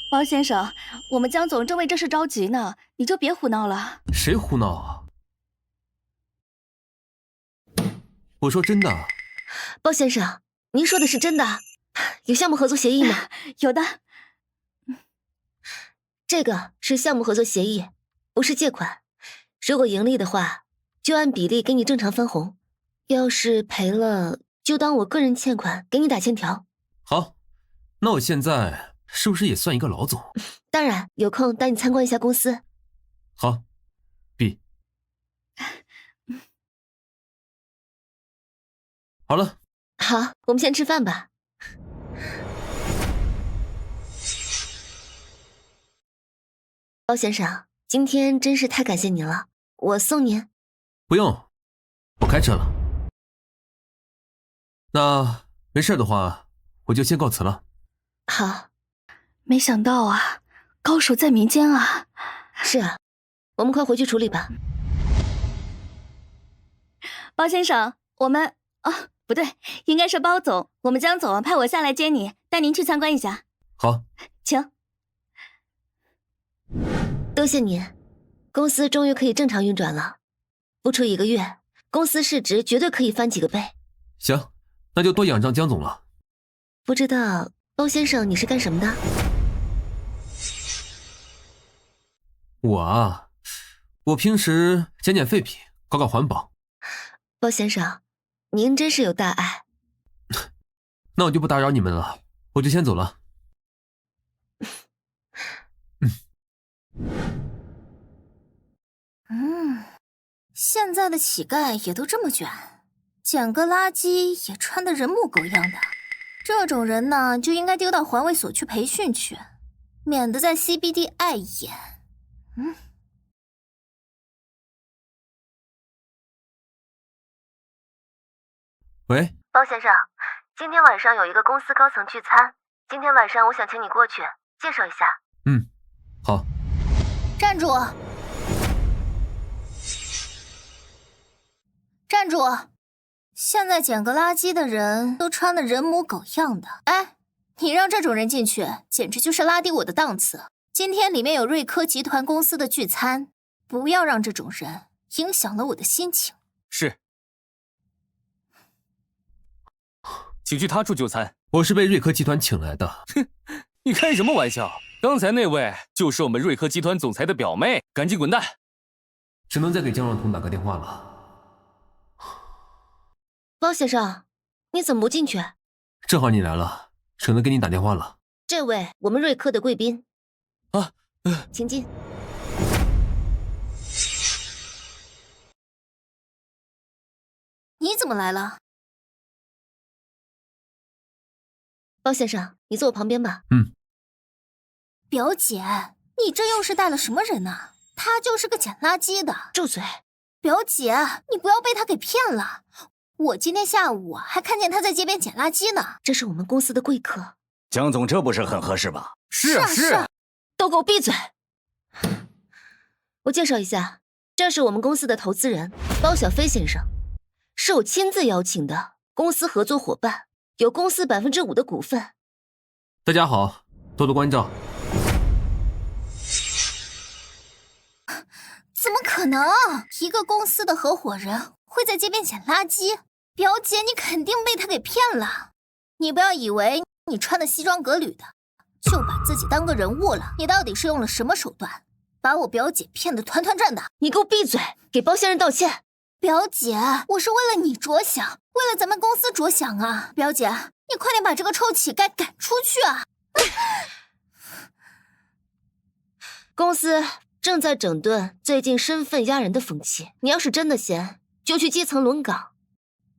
包先生，我们江总正为这事着急呢，你就别胡闹了。谁胡闹啊？我说真的。包先生，您说的是真的？有项目合作协议吗？有的。这个是项目合作协议，不是借款。如果盈利的话，就按比例给你正常分红；要是赔了，就当我个人欠款，给你打欠条。好，那我现在是不是也算一个老总？当然，有空带你参观一下公司。好，B。好了，好，我们先吃饭吧。包先生，今天真是太感谢您了，我送您。不用，我开车了。那没事的话，我就先告辞了。好。没想到啊，高手在民间啊。是啊，我们快回去处理吧。包先生，我们不对，应该是包总，我们江总派我下来接你，带您去参观一下。好，请。多谢您，公司终于可以正常运转了。不出1个月，公司市值绝对可以翻几个倍。行，那就多仰仗江总了。不知道包先生你是干什么的？我啊，我平时捡废品，搞环保。包先生，您真是有大爱。那我就不打扰你们了，我就先走了。现在的乞丐也都这么卷，捡个垃圾也穿得人模狗样的。这种人呢，就应该丢到环卫所去培训去，免得在 CBD 碍眼。喂，包先生，今天晚上有一个公司高层聚餐，今天晚上我想请你过去介绍一下。好。站住！站住！现在捡个垃圾的人都穿得人模狗样的，哎，你让这种人进去，简直就是拉低我的档次。今天里面有瑞科集团公司的聚餐，不要让这种人影响了我的心情。是。请去他处就餐。我是被瑞科集团请来的。哼，你开什么玩笑？刚才那位就是我们瑞科集团总裁的表妹，赶紧滚蛋！只能再给江若彤打个电话了。包先生，你怎么不进去？正好你来了，省得给你打电话了。这位我们瑞科的贵宾。请进。你怎么来了？包先生，你坐我旁边吧。表姐，你这又是带了什么人啊？他就是个捡垃圾的。住嘴！表姐，你不要被他给骗了。我今天下午还看见他在街边捡垃圾呢。这是我们公司的贵客。江总，这不是很合适吧？是啊，都给我闭嘴！我介绍一下，这是我们公司的投资人包小飞先生，是我亲自邀请的公司合作伙伴，有公司5%的股份。大家好，多多关照。怎么可能？一个公司的合伙人会在街边捡垃圾？表姐，你肯定被他给骗了。你不要以为你穿的西装革履的，就把自己当个人物了。你到底是用了什么手段，把我表姐骗得团团转的？你给我闭嘴，给包先生道歉。表姐，我是为了你着想，为了咱们公司着想啊！表姐，你快点把这个臭乞丐赶出去啊！公司正在整顿最近身份压人的风气，你要是真的闲，就去基层轮岗，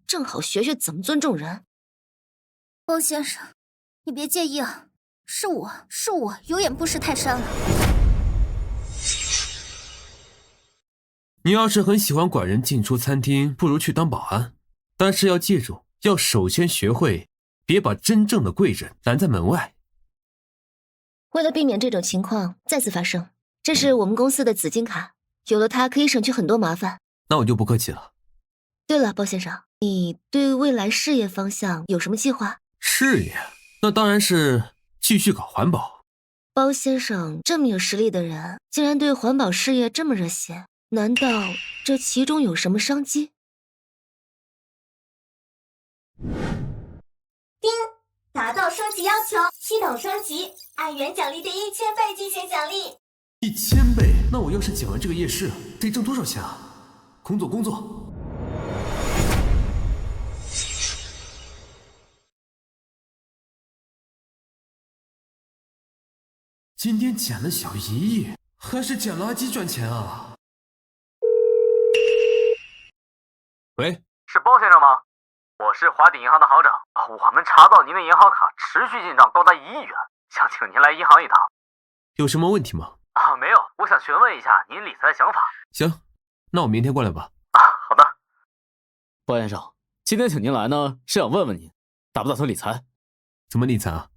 正好学学怎么尊重人。包先生，你别介意啊，是我有眼不识泰山了。你要是很喜欢管人进出餐厅，不如去当保安。但是要记住，要首先学会别把真正的贵人拦在门外。为了避免这种情况再次发生，这是我们公司的紫金卡，有了它可以省去很多麻烦。那我就不客气了。对了，包先生，你对未来事业方向有什么计划？事业？那当然是继续搞环保。包先生这么有实力的人，竟然对环保事业这么热心，难道这其中有什么商机？叮，达到升级要求，系统升级，按原奖励的1000倍进行奖励。1000倍？那我要是捡完这个夜市，得挣多少钱啊？工作。今天捡了小1亿，还是捡垃圾赚钱啊？喂，是包先生吗？我是华鼎银行的行长，我们查到您的银行卡持续进账高达1亿元，想请您来银行一趟。有什么问题吗？没有，我想询问一下您理财的想法。行，那我明天过来吧。好的。包先生，今天请您来呢，是想问问您，打不打算理财？怎么理财啊？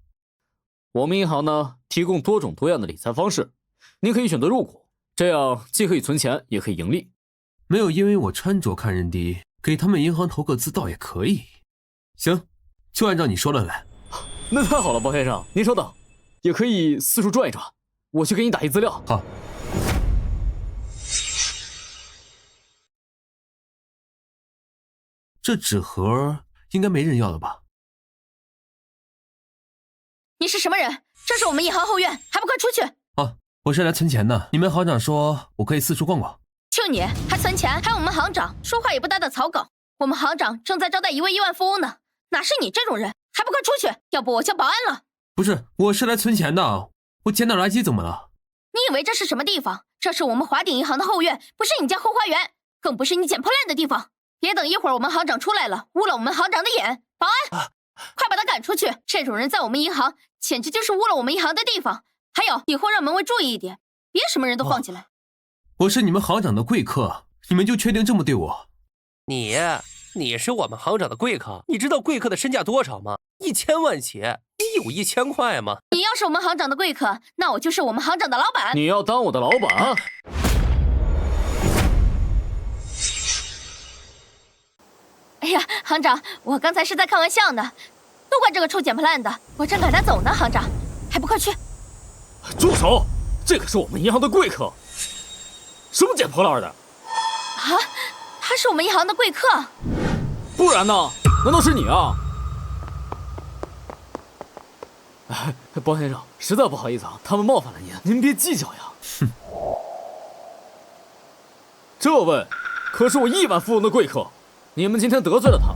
我们银行呢，提供多种多样的理财方式，您可以选择入股，这样既可以存钱，也可以盈利。没有因为我穿着看人低，给他们银行投个资倒也可以。行，就按照你说的来。那太好了，包先生，您稍等，也可以四处转一转，我去给你打印资料。好。这纸盒应该没人要了吧？你是什么人？这是我们银行后院，还不快出去！我是来存钱的。你们行长说我可以四处逛逛。就你还存钱，还有我们行长说话也不带草稿。我们行长正在招待一位亿万富翁呢，哪是你这种人？还不快出去！要不我叫保安了。不是，我是来存钱的。我捡点垃圾怎么了？你以为这是什么地方？这是我们华鼎银行的后院，不是你家后花园，更不是你捡破烂的地方。别等一会儿我们行长出来了，污了我们行长的眼。保安，快把他赶出去！这种人在我们银行简直就是污了我们银行的地方。还有，以后让门卫注意一点，别什么人都放进来。我是你们行长的贵客，你们就确定这么对我？你是我们行长的贵客，你知道贵客的身价多少吗？1000万起，你有1000块吗？你要是我们行长的贵客，那我就是我们行长的老板。你要当我的老板？哎呀，行长，我刚才是在开玩笑呢，都怪这个臭捡破烂的，我正赶他走呢。行长，还不快去！住手！这可是我们银行的贵客，什么捡破烂的？啊，他是我们银行的贵客。不然呢？难道是你啊？包先生，实在不好意思啊，他们冒犯了您，您别计较呀。哼，这位可是我亿万富翁的贵客，你们今天得罪了他，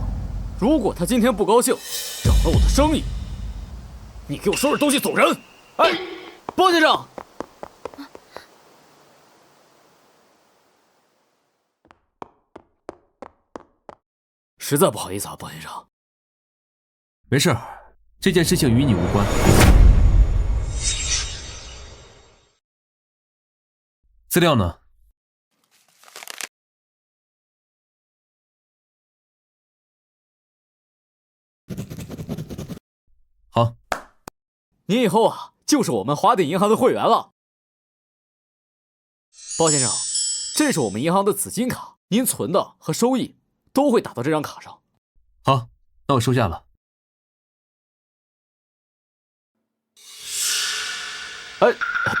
如果他今天不高兴，扰了我的生意，你给我收拾东西走人！哎，包先生。实在不好意思啊，包先生。没事，这件事情与你无关。资料呢？好，您以后啊就是我们华鼎银行的会员了。包先生，这是我们银行的紫金卡，您存的和收益都会打到这张卡上。好，那我收下了。哎，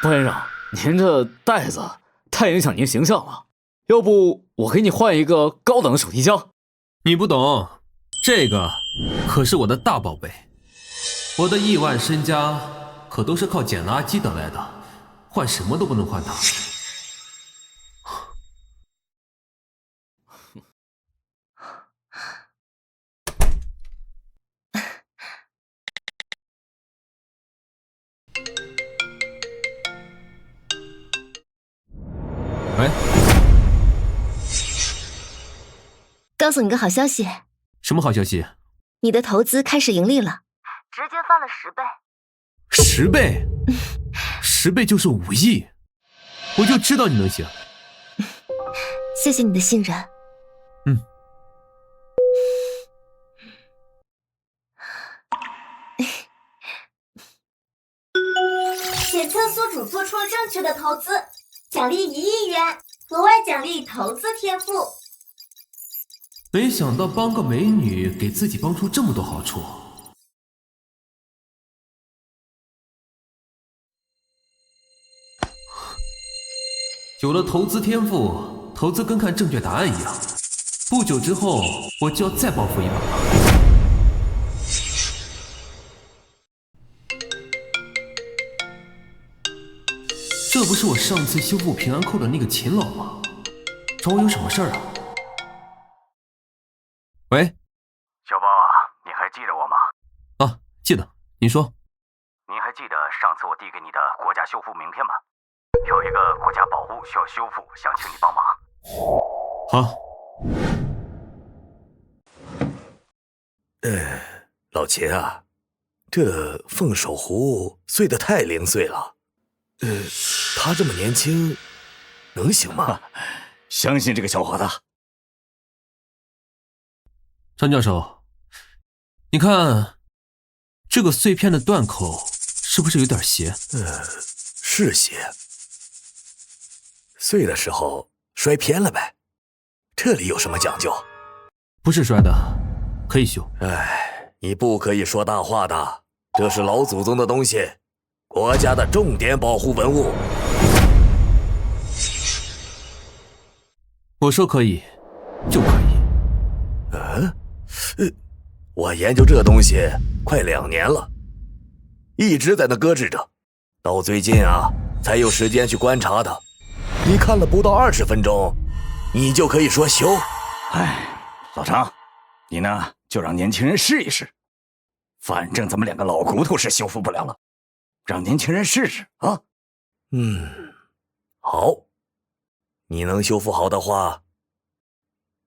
包先生，您这袋子太影响您形象了，要不我给你换一个高等的手提箱？你不懂，这个可是我的大宝贝，我的亿万身家可都是靠捡垃圾得来的，换什么都不能换它。喂，告诉你个好消息。什么好消息？你的投资开始盈利了，直接翻了10倍。10倍？10倍就是5亿，我就知道你能行。谢谢你的信任。检测宿主做出了正确的投资，奖励1亿元，额外奖励投资天赋。没想到帮个美女给自己帮出这么多好处。有了投资天赋，投资跟看正确答案一样，不久之后我就要再暴富一把了。这不是我上次修复平安扣的那个秦老吗？找我有什么事儿啊？喂，小包啊，你还记得我吗？啊，记得。你说。你还记得上次我递给你的国家修复名片吗？有一个国家宝物需要修复，想请你帮忙。好。老秦啊，这凤首壶碎得太零碎了。他这么年轻，能行吗？相信这个小伙子。张教授，你看这个碎片的断口是不是有点斜？是斜。碎的时候摔偏了呗。这里有什么讲究？不是摔的，可以修。你不可以说大话的，这是老祖宗的东西，国家的重点保护文物。我说可以，就可以。我研究这东西快2年了，一直在那搁置着，到最近啊才有时间去观察它。你看了不到20分钟，你就可以说修。老张，你呢就让年轻人试一试，反正咱们2个老骨头是修复不了了，让年轻人试试啊。好，你能修复好的话，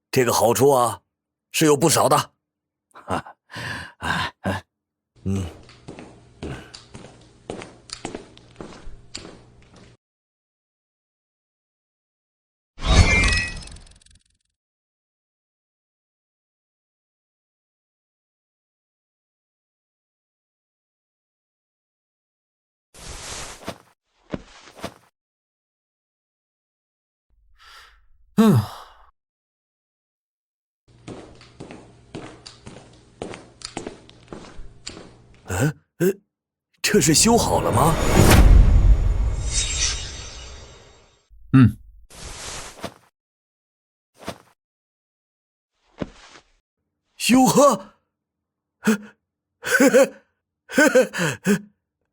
这个好处啊是有不少的。这是修好了吗？修好。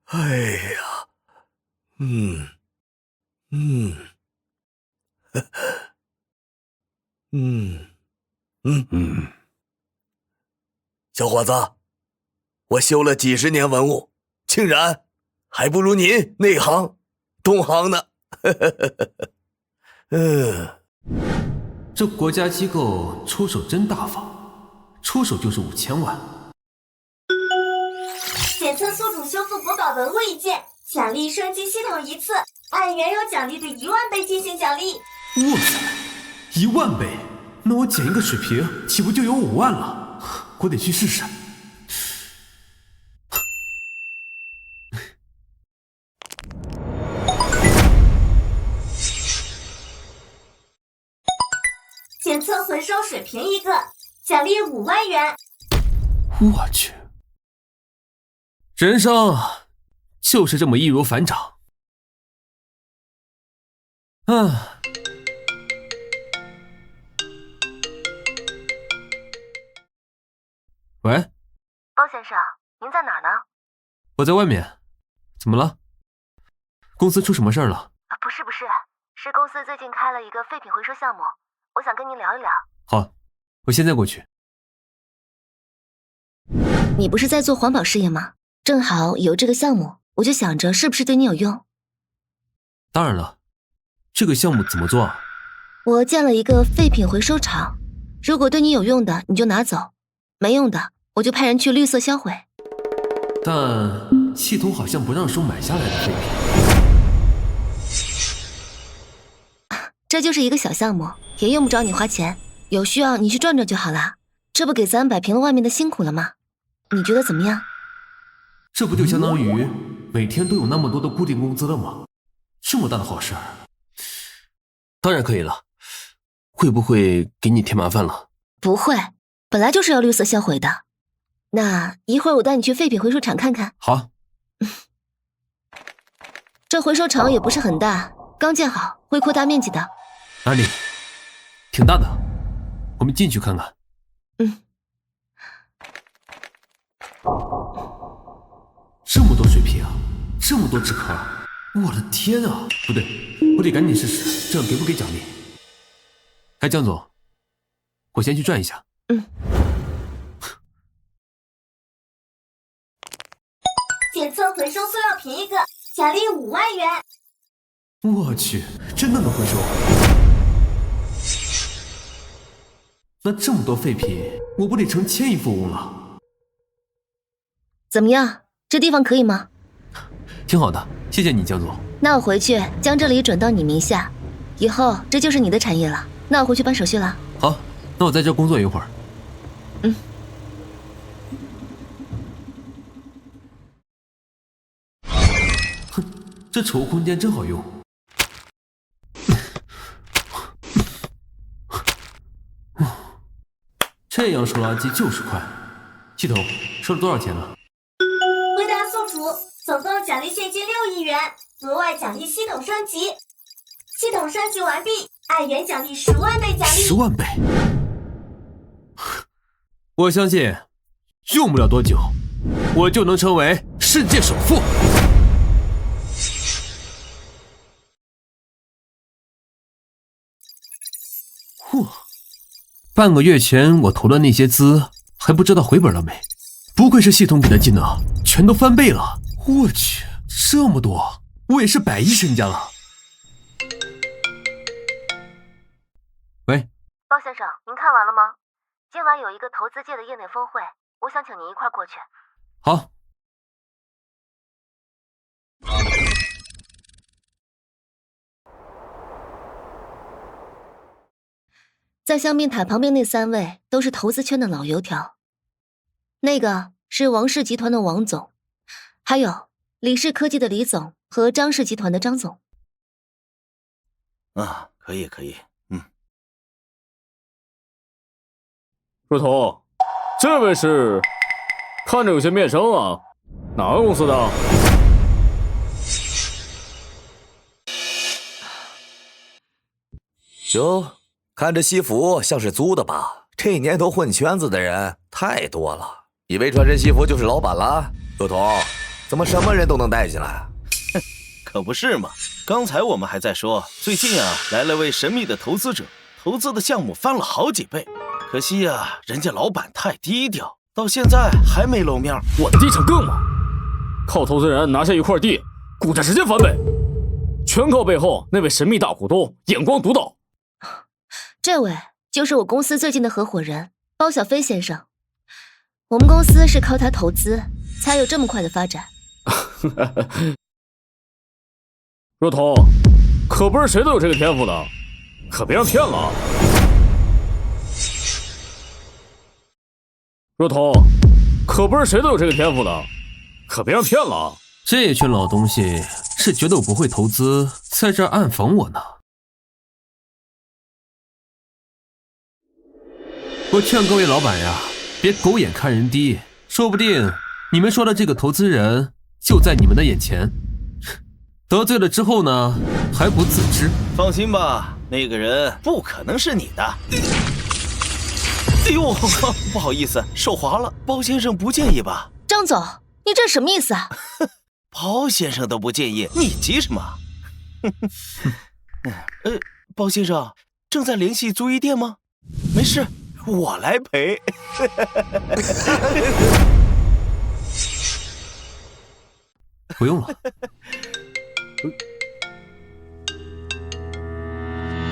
哎呀，小伙子，我修了几十年文物，竟然还不如您内行懂行呢。这国家机构出手真大方，出手就是5000万。检测宿主修复国宝文物1件，奖励升级系统1次，按原有奖励的1万倍进行奖励。哇塞，1万倍，那我捡一个水瓶岂不就有5万了？我得去试试。检测回收水瓶1个，奖励5万元。我去，人生就是这么易如反掌。喂，包先生，您在哪儿呢？我在外面。怎么了？公司出什么事儿了？不是，是公司最近开了一个废品回收项目，我想跟您聊一聊。好，我现在过去。你不是在做环保事业吗？正好有这个项目，我就想着是不是对你有用。当然了，这个项目怎么做啊？我建了一个废品回收厂，如果对你有用的你就拿走，没用的我就派人去绿色销毁。但系统好像不让收买下来的废品。这就是一个小项目，也用不着你花钱，有需要你去赚赚就好了。这不给咱摆平了外面的辛苦了吗？你觉得怎么样？这不就相当于每天都有那么多的固定工资了吗？这么大的好事儿，当然可以了。会不会给你添麻烦了？不会，本来就是要绿色销毁的。那一会儿我带你去废品回收厂看看。好。这回收厂也不是很大，刚建好，会扩大面积的。哪里？挺大的，我们进去看看。这么多水瓶啊，这么多纸壳，我的天啊！不对，我得赶紧试试，这样给不给奖励？哎，江总，我先去转一下。检测回收塑料瓶一个，奖励5万元。我去，真的能回收？那这么多废品，我不得成千亿富翁了？怎么样，这地方可以吗？挺好的，谢谢你，江总。那我回去将这里转到你名下，以后这就是你的产业了。那我回去办手续了。好，那我在这工作一会儿。哼，这储物空间真好用。这样收垃圾就是快。系统收了多少钱了？回答宿主，总共奖励现金6亿元，额外奖励系统升级。系统升级完毕，爱元奖励10万倍奖励。10万倍！我相信，用不了多久，我就能成为世界首富。半个月前我投的那些资，还不知道回本了没？不愧是系统给的技能，全都翻倍了！我去，这么多，我也是100亿身家了。喂，包先生，您看完了吗？今晚有一个投资界的业内峰会，我想请您一块过去。好。在香槟塔旁边那3位都是投资圈的老油条，那个是王氏集团的王总，还有李氏科技的李总和张氏集团的张总。啊，可以。若彤，这位是，看着有些面生啊，哪个公司的？哟，看这西服像是租的吧？这年头混圈子的人太多了，以为穿这西服就是老板了？若彤，怎么什么人都能带进来？可不是嘛！刚才我们还在说，最近啊来了位神秘的投资者，投资的项目翻了好几倍。可惜啊，人家老板太低调，到现在还没露面。我的地产更猛，靠投资人拿下一块地，股价直接翻倍，全靠背后那位神秘大股东眼光独到。这位就是我公司最近的合伙人包小飞先生，我们公司是靠他投资才有这么快的发展。若彤，可不是谁都有这个天赋的，可别让骗了啊！若彤，可不是谁都有这个天赋的，可别让骗了啊！这群老东西是觉得我不会投资，在这暗讽我呢。我劝各位老板呀，别狗眼看人低，说不定你们说的这个投资人就在你们的眼前，得罪了之后呢，还不自知。放心吧，那个人不可能是你的。哎呦，不好意思，手滑了，包先生不介意吧？张总，你这什么意思啊？包先生都不介意，你急什么？包先生正在联系租衣店吗？没事，我来陪。不用了。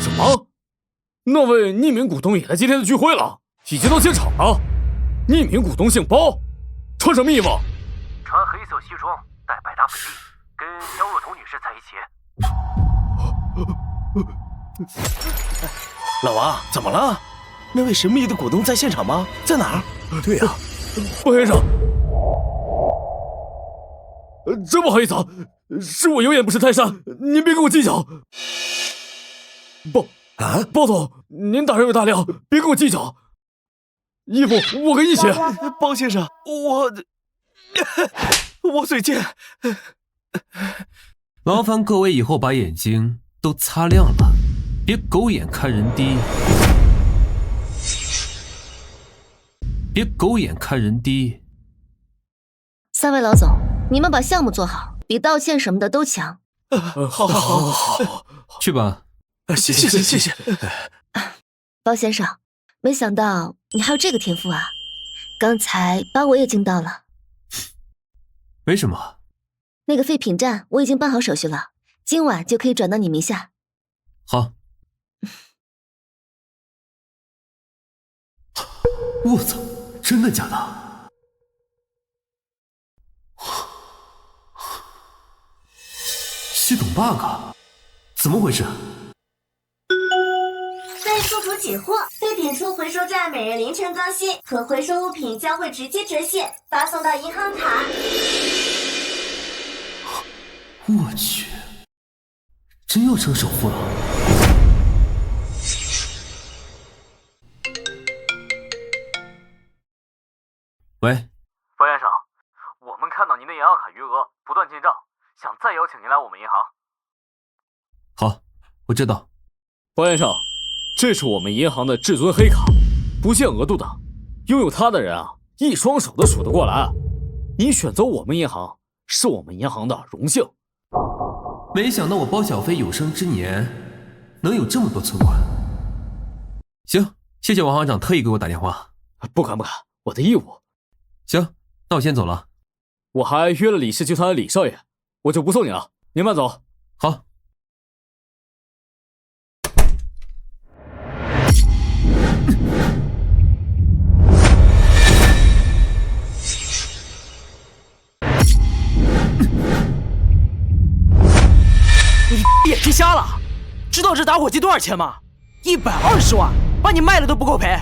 什么？那位匿名股东也来今天的聚会了，已经到现场了。匿名股东姓包，穿什么衣服？穿黑色西装，戴百达翡丽，跟肖若彤女士在一起。老王，怎么了？那位神秘的股东在现场吗？在哪儿？对呀，包先生，真不好意思啊，是我有眼不识泰山，您别跟我计较。包总，您大人有大量，别跟我计较。衣服我跟你写。包先生，我嘴贱。劳烦各位以后把眼睛都擦亮了，别狗眼看人低。别狗眼看人低。3位老总，你们把项目做好，比道歉什么的都强。好，去吧。谢谢。包先生，没想到你还有这个天赋啊！刚才把我也惊到了。没什么，那个废品站我已经办好手续了，今晚就可以转到你名下。好。我操，真的假的？系统 bug， 怎么回事？被宿主解惑，废品处回收站每日凌晨更新，可回收物品将会直接折现，发送到银行卡。我去，真要成首富了。喂，包先生，我们看到您的银行卡余额不断进账，想再邀请您来我们银行。好，我知道。包先生，这是我们银行的至尊黑卡，不限额度的，拥有它的人啊，一双手都数得过来。您选择我们银行，是我们银行的荣幸。没想到我包小飞有生之年能有这么多存款。行，谢谢王行长特意给我打电话。不敢，我的义务。行，那我先走了。我还约了李氏集团的李少爷，我就不送你了，您慢走。好。你眼睛瞎了？知道这打火机多少钱吗？120万，把你卖了都不够赔。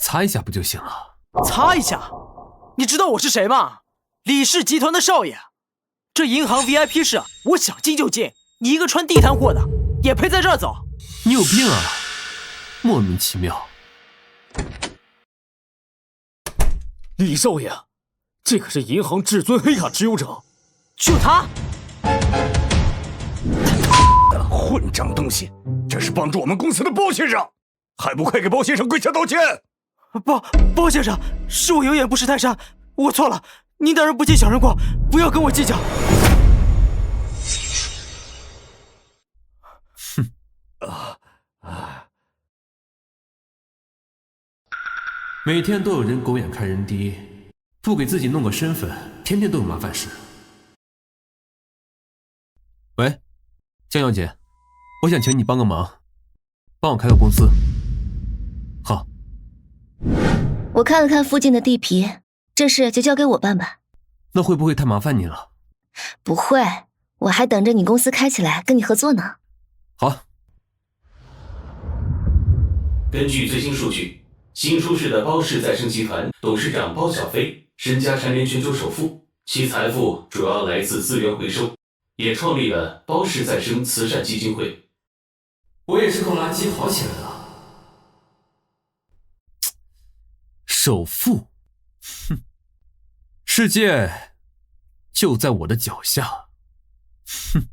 擦一下不就行了？擦一下？你知道我是谁吗？李氏集团的少爷。这银行 VIP 室，我想进就进，你一个穿地摊货的，也配在这儿走？你有病啊！莫名其妙。李少爷，这可是银行至尊黑卡持有者，就他！混账东西！这是帮助我们公司的包先生，还不快给包先生跪下道歉！包先生，是我有眼不识泰山，我错了，您大人不计小人过，不要跟我计较。每天都有人狗眼看人低，不给自己弄个身份，天天都有麻烦事。喂，江小姐，我想请你帮个忙，帮我开个公司。好。我看了看附近的地皮，这事就交给我办吧。那会不会太麻烦你了？不会，我还等着你公司开起来跟你合作呢。好。根据最新数据，新出世的包氏再生集团董事长包小飞身家蝉联全球首富，其财富主要来自资源回收，也创立了包氏再生慈善基金会。我也是靠垃圾好起来的。首富，哼，世界就在我的脚下，哼。